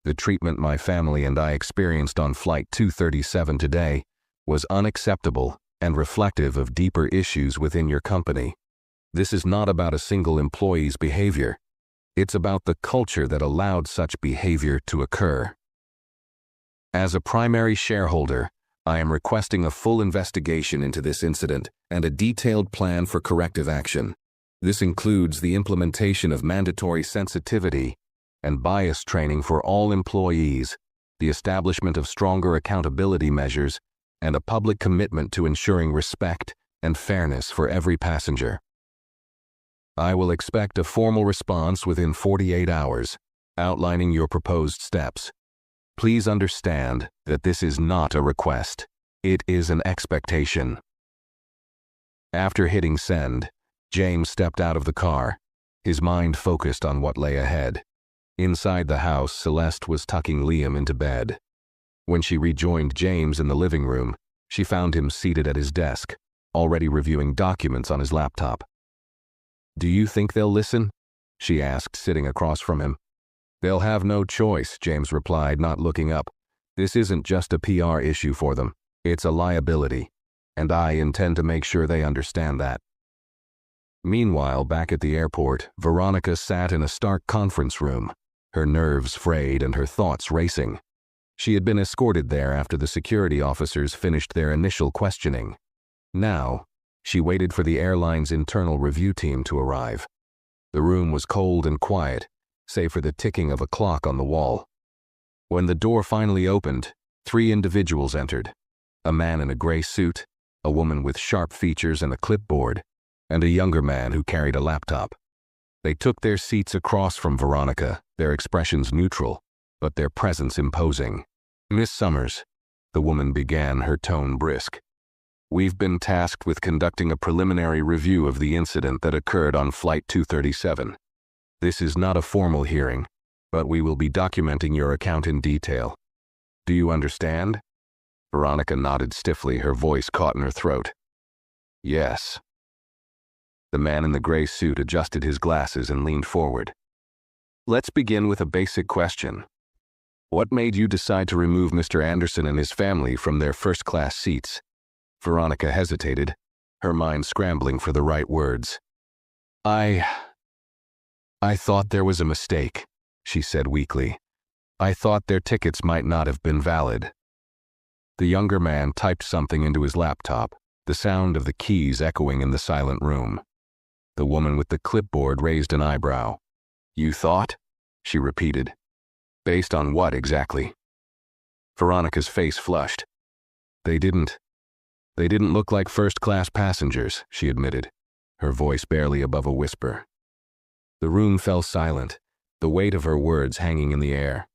The treatment my family and I experienced on Flight 237 today was unacceptable and reflective of deeper issues within your company. This is not about a single employee's behavior. It's about the culture that allowed such behavior to occur. As a primary shareholder, I am requesting a full investigation into this incident and a detailed plan for corrective action. This includes the implementation of mandatory sensitivity and bias training for all employees, the establishment of stronger accountability measures, and a public commitment to ensuring respect and fairness for every passenger. I will expect a formal response within 48 hours, outlining your proposed steps. Please understand that this is not a request. It is an expectation. After hitting send, James stepped out of the car, his mind focused on what lay ahead. Inside the house, Celeste was tucking Liam into bed. When she rejoined James in the living room, she found him seated at his desk, already reviewing documents on his laptop. "Do you think they'll listen?" she asked, sitting across from him. "They'll have no choice," James replied, not looking up. "This isn't just a PR issue for them. It's a liability, and I intend to make sure they understand that." Meanwhile, back at the airport, Veronica sat in a stark conference room, her nerves frayed and her thoughts racing. She had been escorted there after the security officers finished their initial questioning. Now, she waited for the airline's internal review team to arrive. The room was cold and quiet, save for the ticking of a clock on the wall. When the door finally opened, 3 individuals entered: a man in a gray suit, a woman with sharp features and a clipboard, and a younger man who carried a laptop. They took their seats across from Veronica, their expressions neutral, but their presence imposing. "Miss Summers," the woman began, her tone brisk. "We've been tasked with conducting a preliminary review of the incident that occurred on Flight 237. This is not a formal hearing, but we will be documenting your account in detail. Do you understand?" Veronica nodded stiffly, her voice caught in her throat. "Yes." The man in the gray suit adjusted his glasses and leaned forward. "Let's begin with a basic question. What made you decide to remove Mr. Anderson and his family from their first-class seats?" Veronica hesitated, her mind scrambling for the right words. I thought there was a mistake," she said weakly. "I thought their tickets might not have been valid." The younger man typed something into his laptop, the sound of the keys echoing in the silent room. The woman with the clipboard raised an eyebrow. "You thought?" she repeated. "Based on what exactly?" Veronica's face flushed. They didn't look like first-class passengers," she admitted, her voice barely above a whisper. The room fell silent, the weight of her words hanging in the air.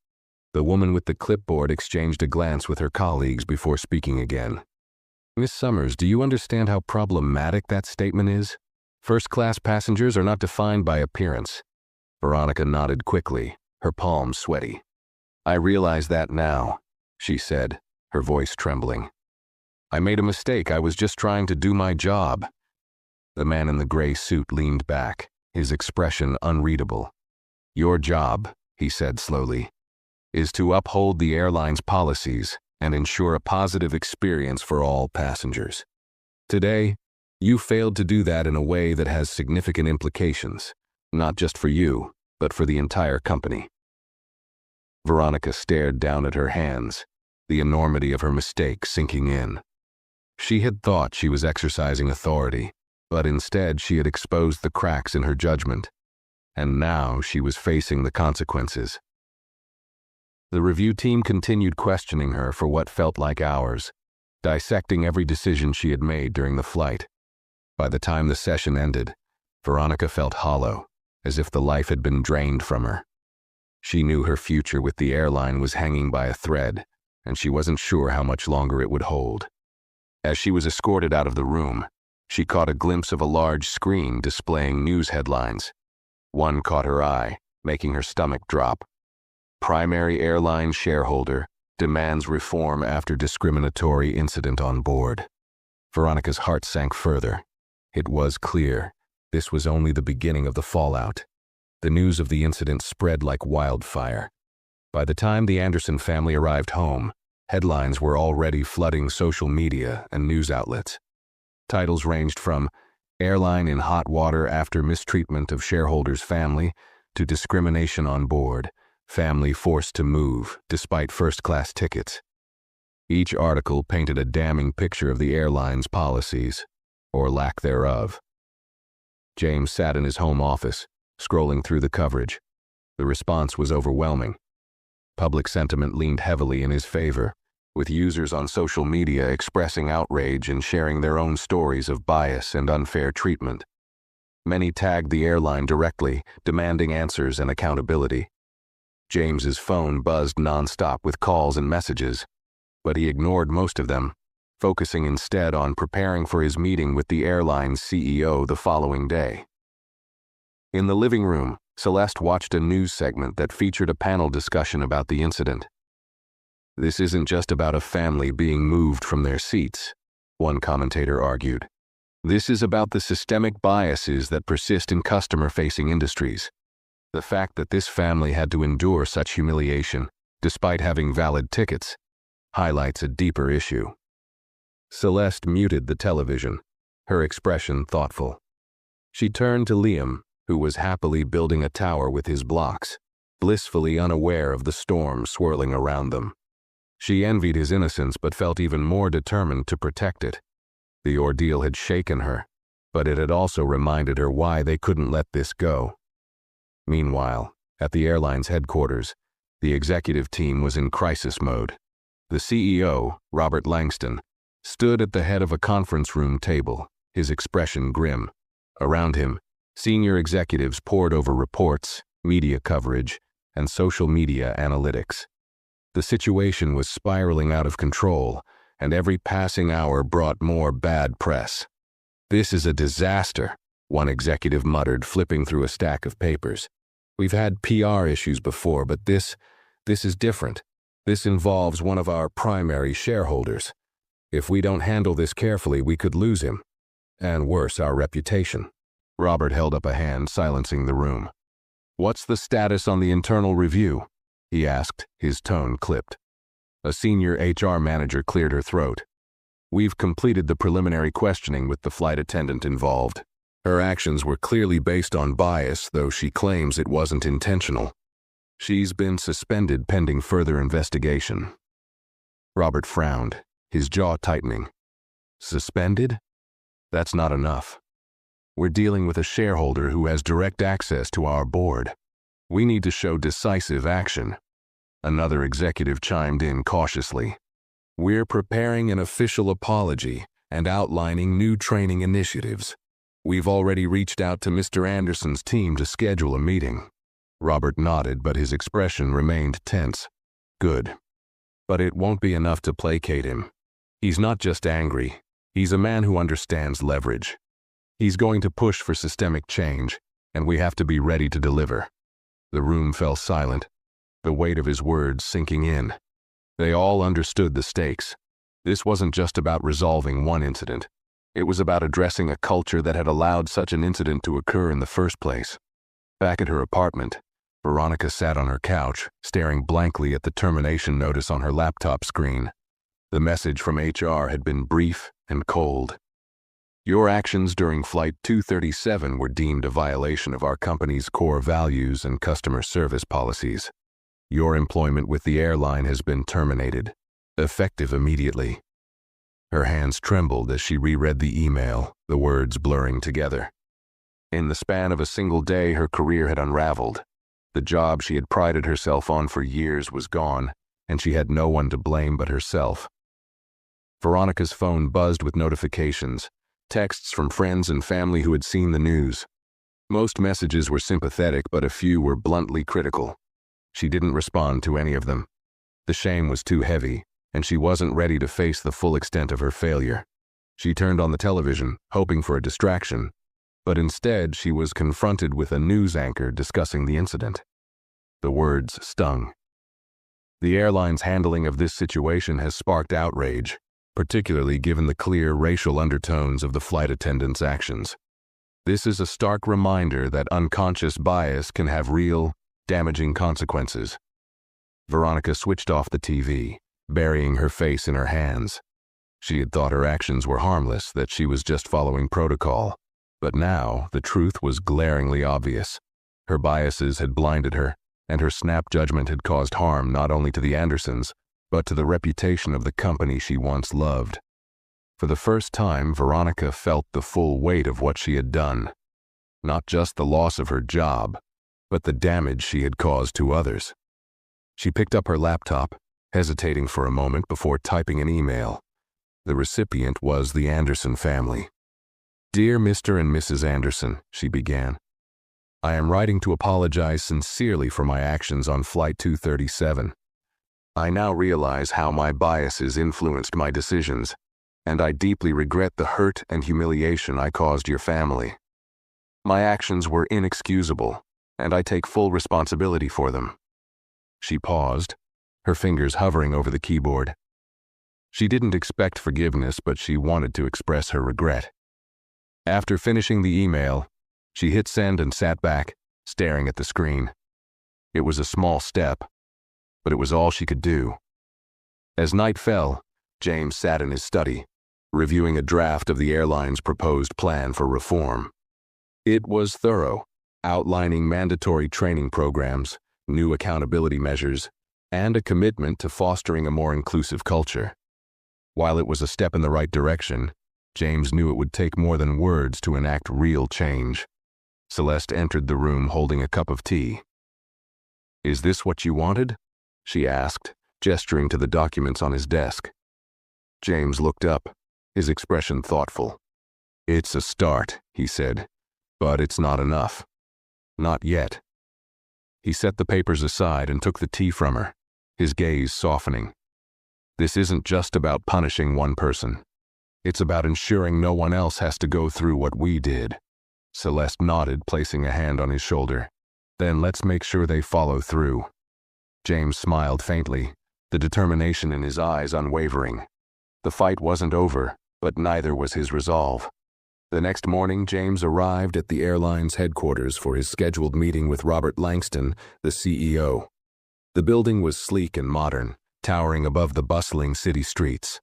The woman with the clipboard exchanged a glance with her colleagues before speaking again. "Miss Summers, do you understand how problematic that statement is? First-class passengers are not defined by appearance." Veronica nodded quickly, her palms sweaty. "I realize that now," she said, her voice trembling. "I made a mistake. I was just trying to do my job." The man in the gray suit leaned back, his expression unreadable. "Your job," he said slowly, "is to uphold the airline's policies and ensure a positive experience for all passengers. Today, you failed to do that in a way that has significant implications, not just for you, but for the entire company." Veronica stared down at her hands, the enormity of her mistake sinking in. She had thought she was exercising authority, but instead she had exposed the cracks in her judgment, and now she was facing the consequences. The review team continued questioning her for what felt like hours, dissecting every decision she had made during the flight. By the time the session ended, Veronica felt hollow, as if the life had been drained from her. She knew her future with the airline was hanging by a thread, and she wasn't sure how much longer it would hold. As she was escorted out of the room, she caught a glimpse of a large screen displaying news headlines. One caught her eye, making her stomach drop. "Primary airline shareholder demands reform after discriminatory incident on board." Veronica's heart sank further. It was clear this was only the beginning of the fallout. The news of the incident spread like wildfire. By the time the Anderson family arrived home, headlines were already flooding social media and news outlets. Titles ranged from "Airline in hot water after mistreatment of shareholder's family" to "Discrimination on board, family forced to move despite first-class tickets." Each article painted a damning picture of the airline's policies, or lack thereof. James sat in his home office, scrolling through the coverage. The response was overwhelming. Public sentiment leaned heavily in his favor, with users on social media expressing outrage and sharing their own stories of bias and unfair treatment. Many tagged the airline directly, demanding answers and accountability. James's phone buzzed nonstop with calls and messages, but he ignored most of them, focusing instead on preparing for his meeting with the airline's CEO the following day. In the living room, Celeste watched a news segment that featured a panel discussion about the incident. "This isn't just about a family being moved from their seats," one commentator argued. "This is about the systemic biases that persist in customer-facing industries. The fact that this family had to endure such humiliation, despite having valid tickets, highlights a deeper issue." Celeste muted the television, her expression thoughtful. She turned to Liam, who was happily building a tower with his blocks, blissfully unaware of the storm swirling around them. She envied his innocence but felt even more determined to protect it. The ordeal had shaken her, but it had also reminded her why they couldn't let this go. Meanwhile, at the airline's headquarters, the executive team was in crisis mode. The CEO, Robert Langston, stood at the head of a conference room table, his expression grim. Around him, senior executives pored over reports, media coverage, and social media analytics. The situation was spiraling out of control, and every passing hour brought more bad press. "This is a disaster," one executive muttered, flipping through a stack of papers. "We've had PR issues before, but this is different. This involves one of our primary shareholders. If we don't handle this carefully, we could lose him. And worse, our reputation." Robert held up a hand, silencing the room. "What's the status on the internal review?" he asked, his tone clipped. A senior HR manager cleared her throat. "We've completed the preliminary questioning with the flight attendant involved. Her actions were clearly based on bias, though she claims it wasn't intentional. She's been suspended pending further investigation." Robert frowned, his jaw tightening. "Suspended? That's not enough. We're dealing with a shareholder who has direct access to our board. We need to show decisive action." Another executive chimed in cautiously. "We're preparing an official apology and outlining new training initiatives. We've already reached out to Mr. Anderson's team to schedule a meeting." Robert nodded, but his expression remained tense. "Good. But it won't be enough to placate him. He's not just angry. He's a man who understands leverage. He's going to push for systemic change, and we have to be ready to deliver." The room fell silent, the weight of his words sinking in. They all understood the stakes. This wasn't just about resolving one incident. It was about addressing a culture that had allowed such an incident to occur in the first place. Back at her apartment, Veronica sat on her couch, staring blankly at the termination notice on her laptop screen. The message from HR had been brief and cold. Your actions during Flight 237 were deemed a violation of our company's core values and customer service policies. Your employment with the airline has been terminated, effective immediately. Her hands trembled as she reread the email, the words blurring together. In the span of a single day, her career had unraveled. The job she had prided herself on for years was gone, and she had no one to blame but herself. Veronica's phone buzzed with notifications, texts from friends and family who had seen the news. Most messages were sympathetic, but a few were bluntly critical. She didn't respond to any of them. The shame was too heavy, and she wasn't ready to face the full extent of her failure. She turned on the television, hoping for a distraction, but instead she was confronted with a news anchor discussing the incident. The words stung. The airline's handling of this situation has sparked outrage, particularly given the clear racial undertones of the flight attendant's actions. This is a stark reminder that unconscious bias can have real, damaging consequences. Veronica switched off the TV, burying her face in her hands. She had thought her actions were harmless, that she was just following protocol. But now, the truth was glaringly obvious. Her biases had blinded her, and her snap judgment had caused harm not only to the Andersons, but to the reputation of the company she once loved. For the first time, Veronica felt the full weight of what she had done. Not just the loss of her job, but the damage she had caused to others. She picked up her laptop, hesitating for a moment before typing an email. The recipient was the Anderson family. "Dear Mr. and Mrs. Anderson," she began. "I am writing to apologize sincerely for my actions on Flight 237. I now realize how my biases influenced my decisions, and I deeply regret the hurt and humiliation I caused your family. My actions were inexcusable, and I take full responsibility for them." She paused, her fingers hovering over the keyboard. She didn't expect forgiveness, but she wanted to express her regret. After finishing the email, she hit send and sat back, staring at the screen. It was a small step, but it was all she could do. As night fell, James sat in his study, reviewing a draft of the airline's proposed plan for reform. It was thorough, outlining mandatory training programs, new accountability measures, and a commitment to fostering a more inclusive culture. While it was a step in the right direction, James knew it would take more than words to enact real change. Celeste entered the room holding a cup of tea. "Is this what you wanted?" she asked, gesturing to the documents on his desk. James looked up, his expression thoughtful. "It's a start," he said, "but it's not enough. Not yet." He set the papers aside and took the tea from her, his gaze softening. "This isn't just about punishing one person. It's about ensuring no one else has to go through what we did." Celeste nodded, placing a hand on his shoulder. "Then let's make sure they follow through." James smiled faintly, the determination in his eyes unwavering. The fight wasn't over, but neither was his resolve. The next morning, James arrived at the airline's headquarters for his scheduled meeting with Robert Langston, the CEO. The building was sleek and modern, towering above the bustling city streets.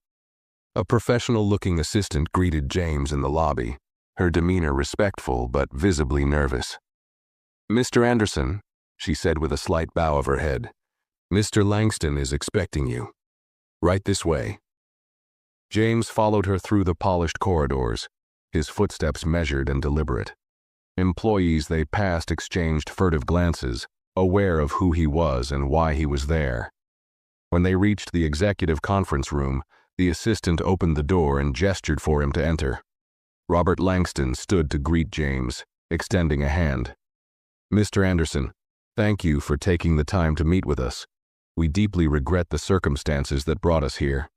A professional-looking assistant greeted James in the lobby, her demeanor respectful but visibly nervous. "Mr. Anderson," she said with a slight bow of her head, "Mr. Langston is expecting you. Right this way." James followed her through the polished corridors, his footsteps measured and deliberate. Employees they passed exchanged furtive glances, aware of who he was and why he was there. When they reached the executive conference room, the assistant opened the door and gestured for him to enter. Robert Langston stood to greet James, extending a hand. "Mr. Anderson, thank you for taking the time to meet with us. We deeply regret the circumstances that brought us here."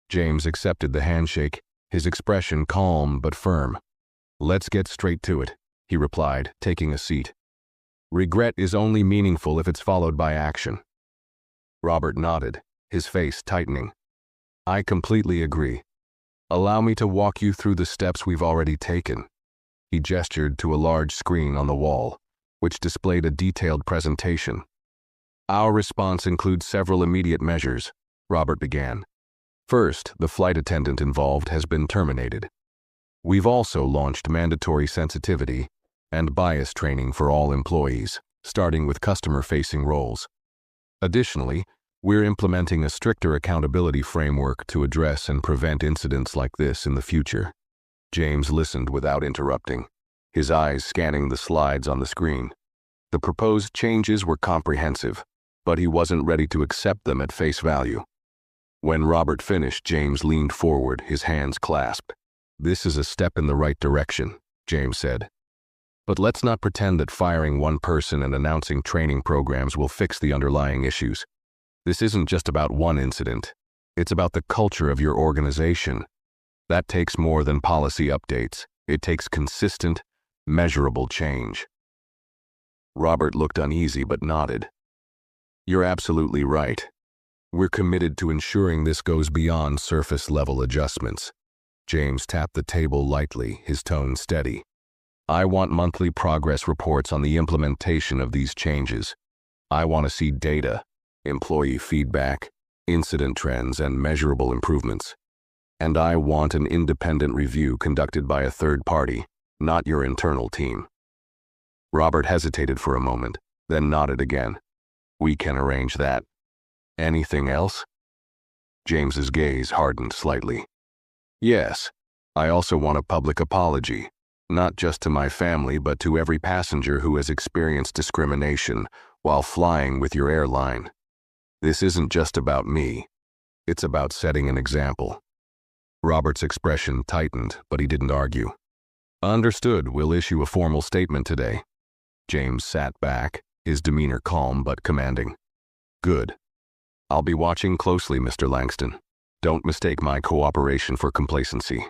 James accepted the handshake, his expression calm but firm. "Let's get straight to it," he replied, taking a seat. "Regret is only meaningful if it's followed by action." Robert nodded, his face tightening. "I completely agree. Allow me to walk you through the steps we've already taken. He gestured to a large screen on the wall, which displayed a detailed presentation. Our response includes several immediate measures, Robert began. First, the flight attendant involved has been terminated. We've also launched mandatory sensitivity and bias training for all employees, starting with customer-facing roles. Additionally, we're implementing a stricter accountability framework to address and prevent incidents like this in the future. James listened without interrupting, his eyes scanning the slides on the screen. The proposed changes were comprehensive, but he wasn't ready to accept them at face value. When Robert finished, James leaned forward, his hands clasped. "This is a step in the right direction," James said. "But let's not pretend that firing one person and announcing training programs will fix the underlying issues. This isn't just about one incident. It's about the culture of your organization. That takes more than policy updates. It takes consistent, measurable change." Robert looked uneasy but nodded. "You're absolutely right. We're committed to ensuring this goes beyond surface-level adjustments." James tapped the table lightly, his tone steady. "I want monthly progress reports on the implementation of these changes. I want to see data, employee feedback, incident trends, and measurable improvements. And I want an independent review conducted by a third party, not your internal team." Robert hesitated for a moment, then nodded again. "We can arrange that. Anything else?" James's gaze hardened slightly. "Yes, I also want a public apology, not just to my family but to every passenger who has experienced discrimination while flying with your airline. This isn't just about me. It's about setting an example." Robert's expression tightened, but he didn't argue. "Understood. We'll issue a formal statement today." James sat back, his demeanor calm but commanding. "Good. I'll be watching closely, Mr. Langston. Don't mistake my cooperation for complacency."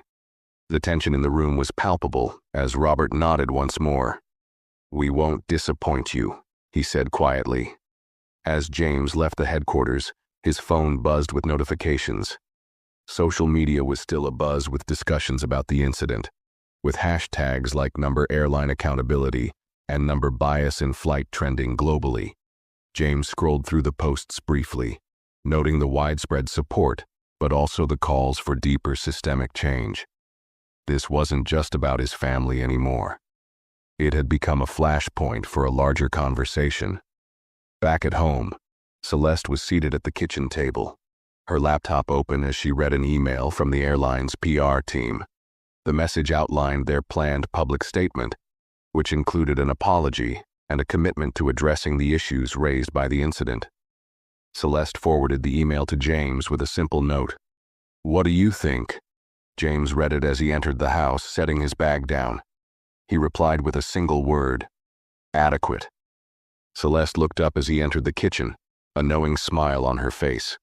The tension in the room was palpable as Robert nodded once more. "We won't disappoint you," he said quietly. As James left the headquarters, his phone buzzed with notifications. Social media was still abuzz with discussions about the incident, with hashtags like #Airline Accountability and #Bias in Flight trending globally. James scrolled through the posts briefly, noting the widespread support, but also the calls for deeper systemic change. This wasn't just about his family anymore. It had become a flashpoint for a larger conversation. Back at home, Celeste was seated at the kitchen table, her laptop open as she read an email from the airline's PR team. The message outlined their planned public statement, which included an apology and a commitment to addressing the issues raised by the incident. Celeste forwarded the email to James with a simple note. "What do you think?" James read it as he entered the house, setting his bag down. He replied with a single word: "Adequate." Celeste looked up as he entered the kitchen, a knowing smile on her face.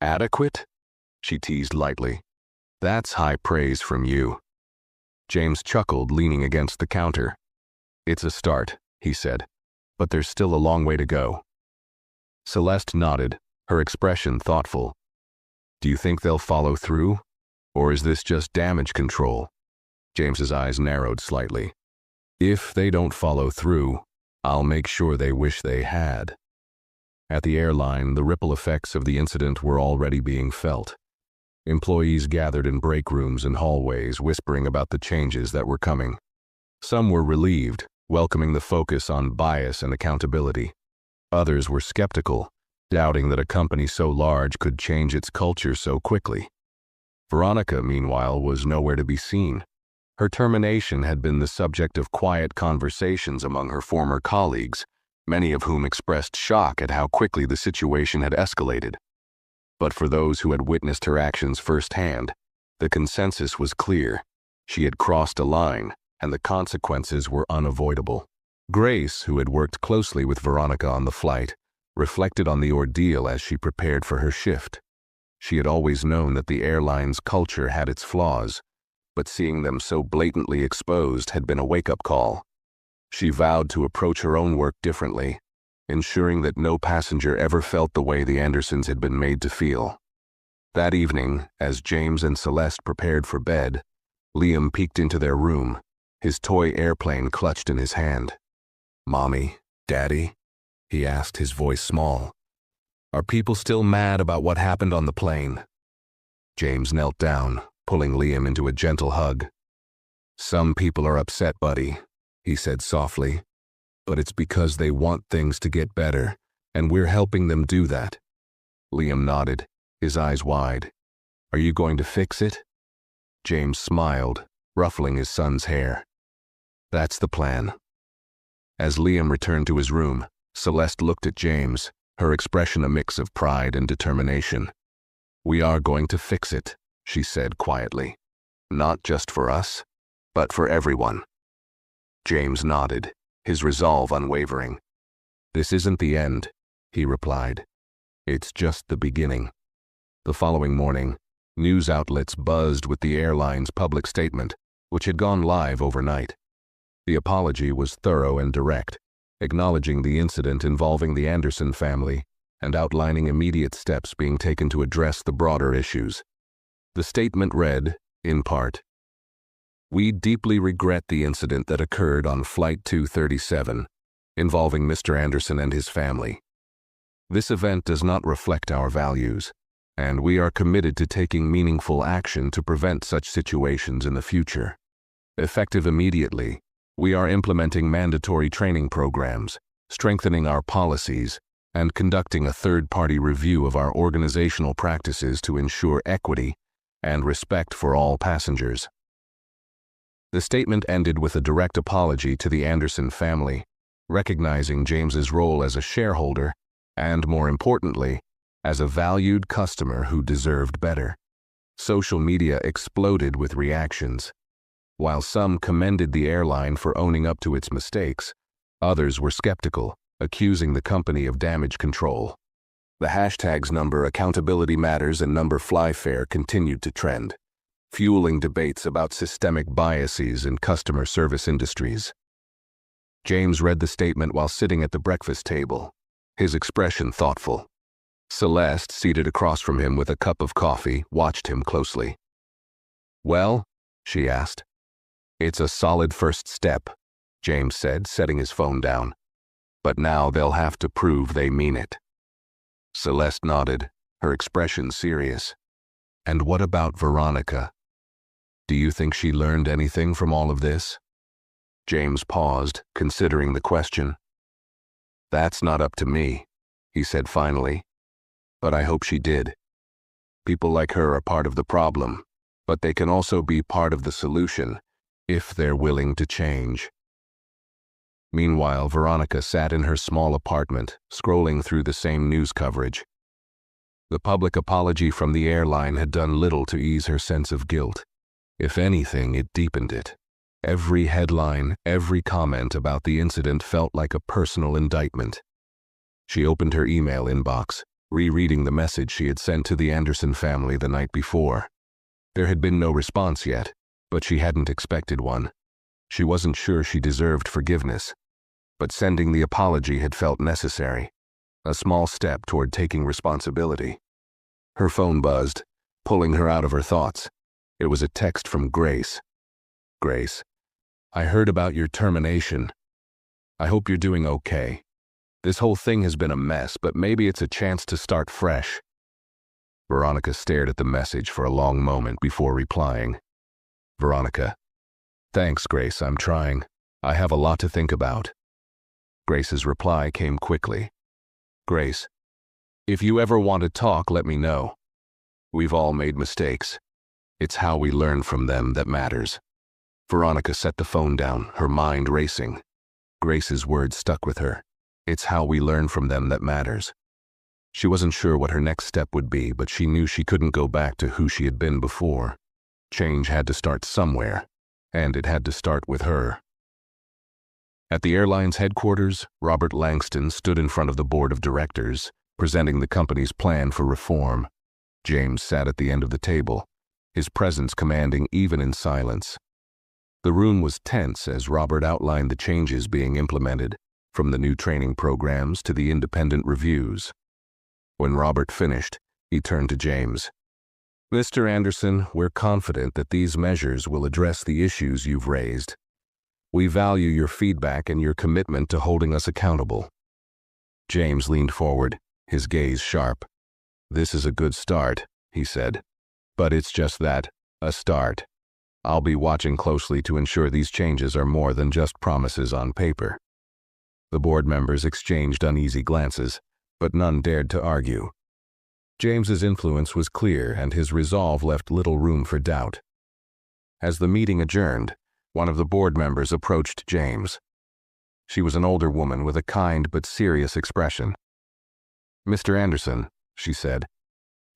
"Adequate?" she teased lightly. "That's high praise from you." James chuckled, leaning against the counter. "It's a start," he said, "but there's still a long way to go." Celeste nodded, her expression thoughtful. "Do you think they'll follow through? Or is this just damage control?" James's eyes narrowed slightly. "If they don't follow through, I'll make sure they wish they had." At the airline, the ripple effects of the incident were already being felt. Employees gathered in break rooms and hallways, whispering about the changes that were coming. Some were relieved, welcoming the focus on bias and accountability. Others were skeptical, doubting that a company so large could change its culture so quickly. Veronica, meanwhile, was nowhere to be seen. Her termination had been the subject of quiet conversations among her former colleagues, many of whom expressed shock at how quickly the situation had escalated. But for those who had witnessed her actions firsthand, the consensus was clear. She had crossed a line, and the consequences were unavoidable. Grace, who had worked closely with Veronica on the flight, reflected on the ordeal as she prepared for her shift. She had always known that the airline's culture had its flaws, but seeing them so blatantly exposed had been a wake-up call. She vowed to approach her own work differently, ensuring that no passenger ever felt the way the Andersons had been made to feel. That evening, as James and Celeste prepared for bed, Liam peeked into their room, his toy airplane clutched in his hand. "Mommy, Daddy?" he asked, his voice small. "Are people still mad about what happened on the plane?" James knelt down, pulling Liam into a gentle hug. "Some people are upset, buddy," he said softly. "But it's because they want things to get better, and we're helping them do that." Liam nodded, his eyes wide. "Are you going to fix it?" James smiled, ruffling his son's hair. "That's the plan." As Liam returned to his room, Celeste looked at James, her expression a mix of pride and determination. "We are going to fix it," she said quietly. "Not just for us, but for everyone." James nodded, his resolve unwavering. "This isn't the end," he replied. "It's just the beginning." The following morning, news outlets buzzed with the airline's public statement, which had gone live overnight. The apology was thorough and direct, acknowledging the incident involving the Anderson family and outlining immediate steps being taken to address the broader issues. The statement read, in part, "We deeply regret the incident that occurred on Flight 237, involving Mr. Anderson and his family. This event does not reflect our values, and we are committed to taking meaningful action to prevent such situations in the future. Effective immediately, we are implementing mandatory training programs, strengthening our policies, and conducting a third-party review of our organizational practices to ensure equity and respect for all passengers." The statement ended with a direct apology to the Anderson family, recognizing James's role as a shareholder and, more importantly, as a valued customer who deserved better. Social media exploded with reactions. While some commended the airline for owning up to its mistakes, others were skeptical, accusing the company of damage control. The hashtags number accountability matters and number flyfair continued to trend, fueling debates about systemic biases in customer service industries. James read the statement while sitting at the breakfast table, his expression thoughtful. Celeste, seated across from him with a cup of coffee, watched him closely. "Well?" she asked. "It's a solid first step," James said, setting his phone down. "But now they'll have to prove they mean it." Celeste nodded, her expression serious. "And what about Veronica? Do you think she learned anything from all of this?" James paused, considering the question. "That's not up to me," he said finally. "But I hope she did. People like her are part of the problem, but they can also be part of the solution if they're willing to change." Meanwhile, Veronica sat in her small apartment, scrolling through the same news coverage. The public apology from the airline had done little to ease her sense of guilt. If anything, it deepened it. Every headline, every comment about the incident felt like a personal indictment. She opened her email inbox, rereading the message she had sent to the Anderson family the night before. There had been no response yet, but she hadn't expected one. She wasn't sure she deserved forgiveness, but sending the apology had felt necessary, a small step toward taking responsibility. Her phone buzzed, pulling her out of her thoughts. It was a text from Grace. "Grace, I heard about your termination. I hope you're doing okay. This whole thing has been a mess, but maybe it's a chance to start fresh." Veronica stared at the message for a long moment before replying. "Veronica, thanks, Grace, I'm trying. I have a lot to think about." Grace's reply came quickly. "Grace, if you ever want to talk, let me know. We've all made mistakes. It's how we learn from them that matters." Veronica set the phone down, her mind racing. Grace's words stuck with her. It's how we learn from them that matters. She wasn't sure what her next step would be, but she knew she couldn't go back to who she had been before. Change had to start somewhere, and it had to start with her. At the airline's headquarters, Robert Langston stood in front of the board of directors, presenting the company's plan for reform. James sat at the end of the table, his presence commanding even in silence. The room was tense as Robert outlined the changes being implemented, from the new training programs to the independent reviews. When Robert finished, he turned to James. Mr. Anderson, we're confident that these measures will address the issues you've raised. We value your feedback and your commitment to holding us accountable. James leaned forward, his gaze sharp. This is a good start, he said. But it's just that, a start. I'll be watching closely to ensure these changes are more than just promises on paper. The board members exchanged uneasy glances, but none dared to argue. James's influence was clear and his resolve left little room for doubt. As the meeting adjourned, one of the board members approached James. She was an older woman with a kind but serious expression. "Mr. Anderson," she said,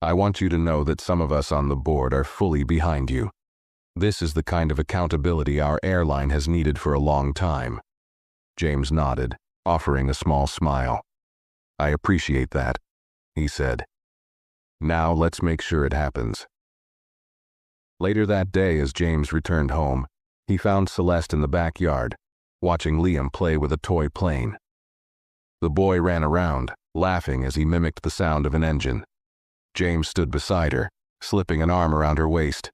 "I want you to know that some of us on the board are fully behind you. This is the kind of accountability our airline has needed for a long time." James nodded, offering a small smile. "I appreciate that," he said. "Now let's make sure it happens." Later that day, as James returned home, he found Celeste in the backyard, watching Liam play with a toy plane. The boy ran around, laughing as he mimicked the sound of an engine. James stood beside her, slipping an arm around her waist.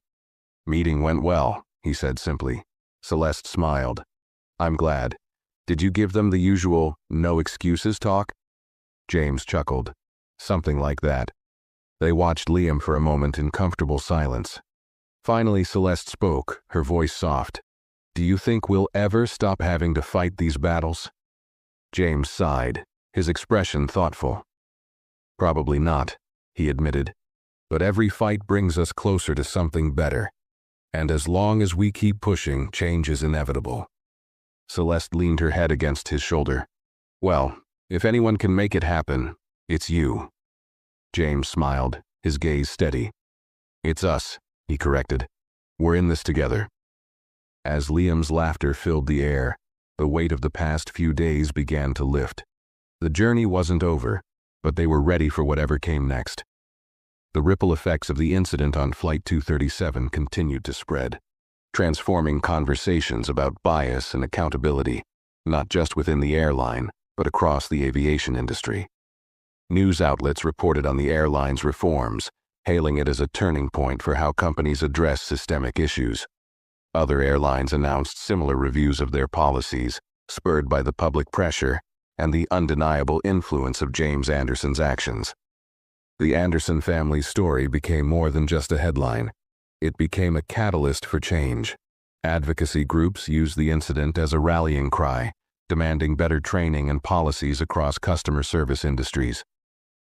"Meeting went well," he said simply. Celeste smiled. "I'm glad. Did you give them the usual no excuses talk?" James chuckled. "Something like that." They watched Liam for a moment in comfortable silence. Finally, Celeste spoke, her voice soft. "Do you think we'll ever stop having to fight these battles?" James sighed, his expression thoughtful. "Probably not," he admitted. "But every fight brings us closer to something better. And as long as we keep pushing, change is inevitable." Celeste leaned her head against his shoulder. "Well, if anyone can make it happen, it's you." James smiled, his gaze steady. "It's us," he corrected. "We're in this together." As Liam's laughter filled the air, the weight of the past few days began to lift. The journey wasn't over, but they were ready for whatever came next. The ripple effects of the incident on Flight 237 continued to spread, transforming conversations about bias and accountability, not just within the airline, but across the aviation industry. News outlets reported on the airline's reforms, hailing it as a turning point for how companies address systemic issues. Other airlines announced similar reviews of their policies, spurred by the public pressure and the undeniable influence of James Anderson's actions. The Anderson family's story became more than just a headline. It became a catalyst for change. Advocacy groups used the incident as a rallying cry, demanding better training and policies across customer service industries.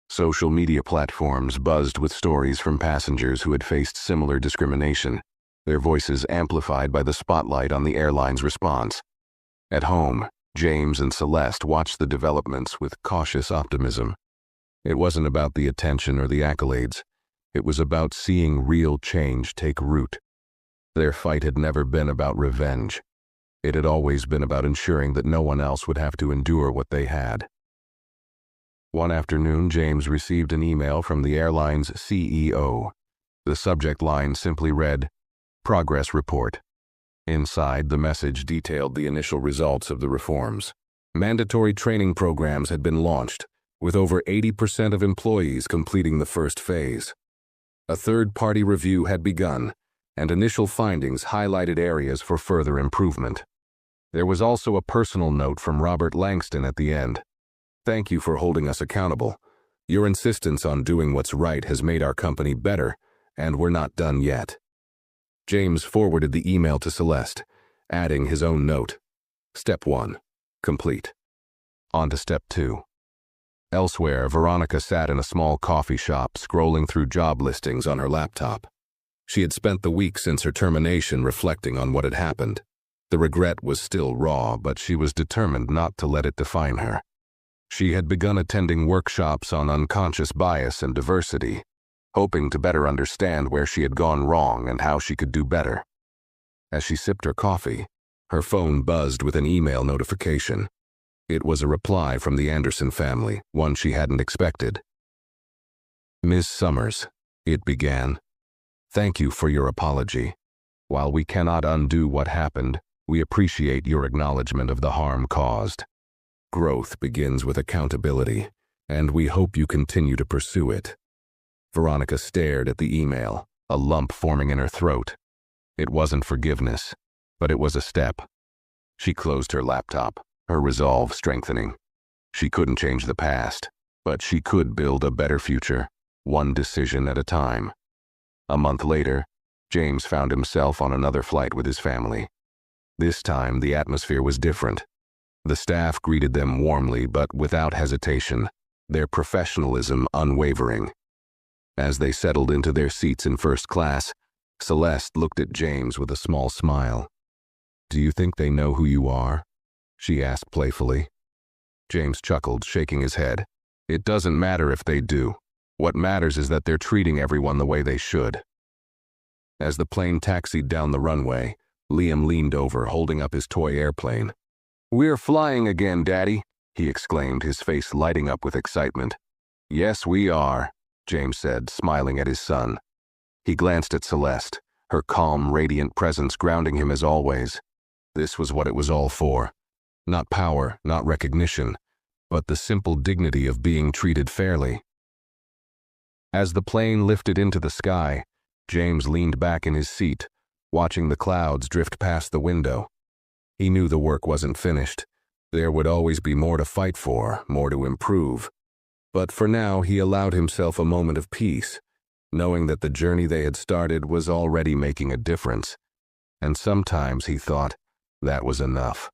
Social media platforms buzzed with stories from passengers who had faced similar discrimination, their voices amplified by the spotlight on the airline's response. At home, James and Celeste watched the developments with cautious optimism. It wasn't about the attention or the accolades. It was about seeing real change take root. Their fight had never been about revenge. It had always been about ensuring that no one else would have to endure what they had. One afternoon, James received an email from the airline's CEO. The subject line simply read, "Progress Report." Inside, the message detailed the initial results of the reforms. Mandatory training programs had been launched, with over 80% of employees completing the first phase. A third-party review had begun, and initial findings highlighted areas for further improvement. There was also a personal note from Robert Langston at the end. "Thank you for holding us accountable. Your insistence on doing what's right has made our company better, and we're not done yet." James forwarded the email to Celeste, adding his own note. Step 1. Complete. On to Step 2. Elsewhere, Veronica sat in a small coffee shop scrolling through job listings on her laptop. She had spent the week since her termination reflecting on what had happened. The regret was still raw, but she was determined not to let it define her. She had begun attending workshops on unconscious bias and diversity, hoping to better understand where she had gone wrong and how she could do better. As she sipped her coffee, her phone buzzed with an email notification. It was a reply from the Anderson family, one she hadn't expected. "Ms. Summers," it began, "thank you for your apology. While we cannot undo what happened, we appreciate your acknowledgement of the harm caused. Growth begins with accountability, and we hope you continue to pursue it." Veronica stared at the email, a lump forming in her throat. It wasn't forgiveness, but it was a step. She closed her laptop, her resolve strengthening. She couldn't change the past, but she could build a better future, one decision at a time. A month later, James found himself on another flight with his family. This time, the atmosphere was different. The staff greeted them warmly but without hesitation, their professionalism unwavering. As they settled into their seats in first class, Celeste looked at James with a small smile. "Do you think they know who you are?" she asked playfully. James chuckled, shaking his head. "It doesn't matter if they do. What matters is that they're treating everyone the way they should." As the plane taxied down the runway, Liam leaned over, holding up his toy airplane. "We're flying again, Daddy," he exclaimed, his face lighting up with excitement. "Yes, we are," James said, smiling at his son. He glanced at Celeste, her calm, radiant presence grounding him as always. This was what it was all for. Not power, not recognition, but the simple dignity of being treated fairly. As the plane lifted into the sky, James leaned back in his seat, watching the clouds drift past the window. He knew the work wasn't finished. There would always be more to fight for, more to improve. But for now, he allowed himself a moment of peace, knowing that the journey they had started was already making a difference. And sometimes, he thought, that was enough.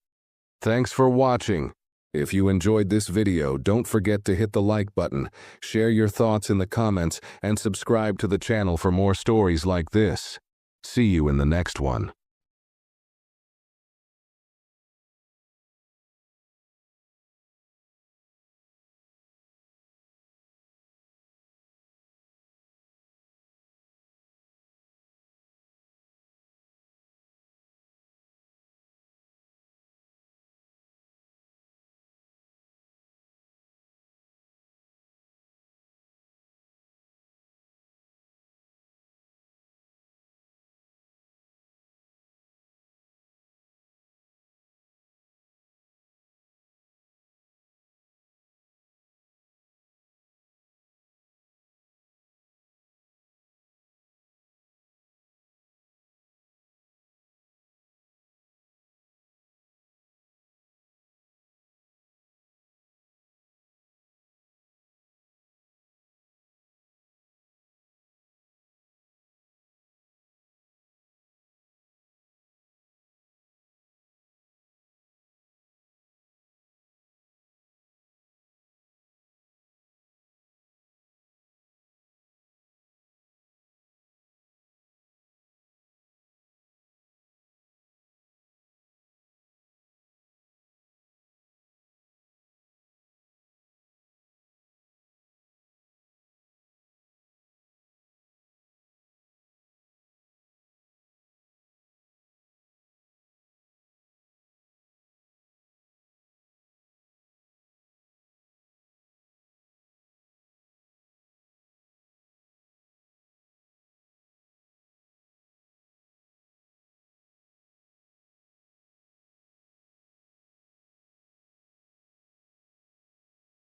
Thanks for watching. If you enjoyed this video, don't forget to hit the like button, share your thoughts in the comments, and subscribe to the channel for more stories like this. See you in the next one.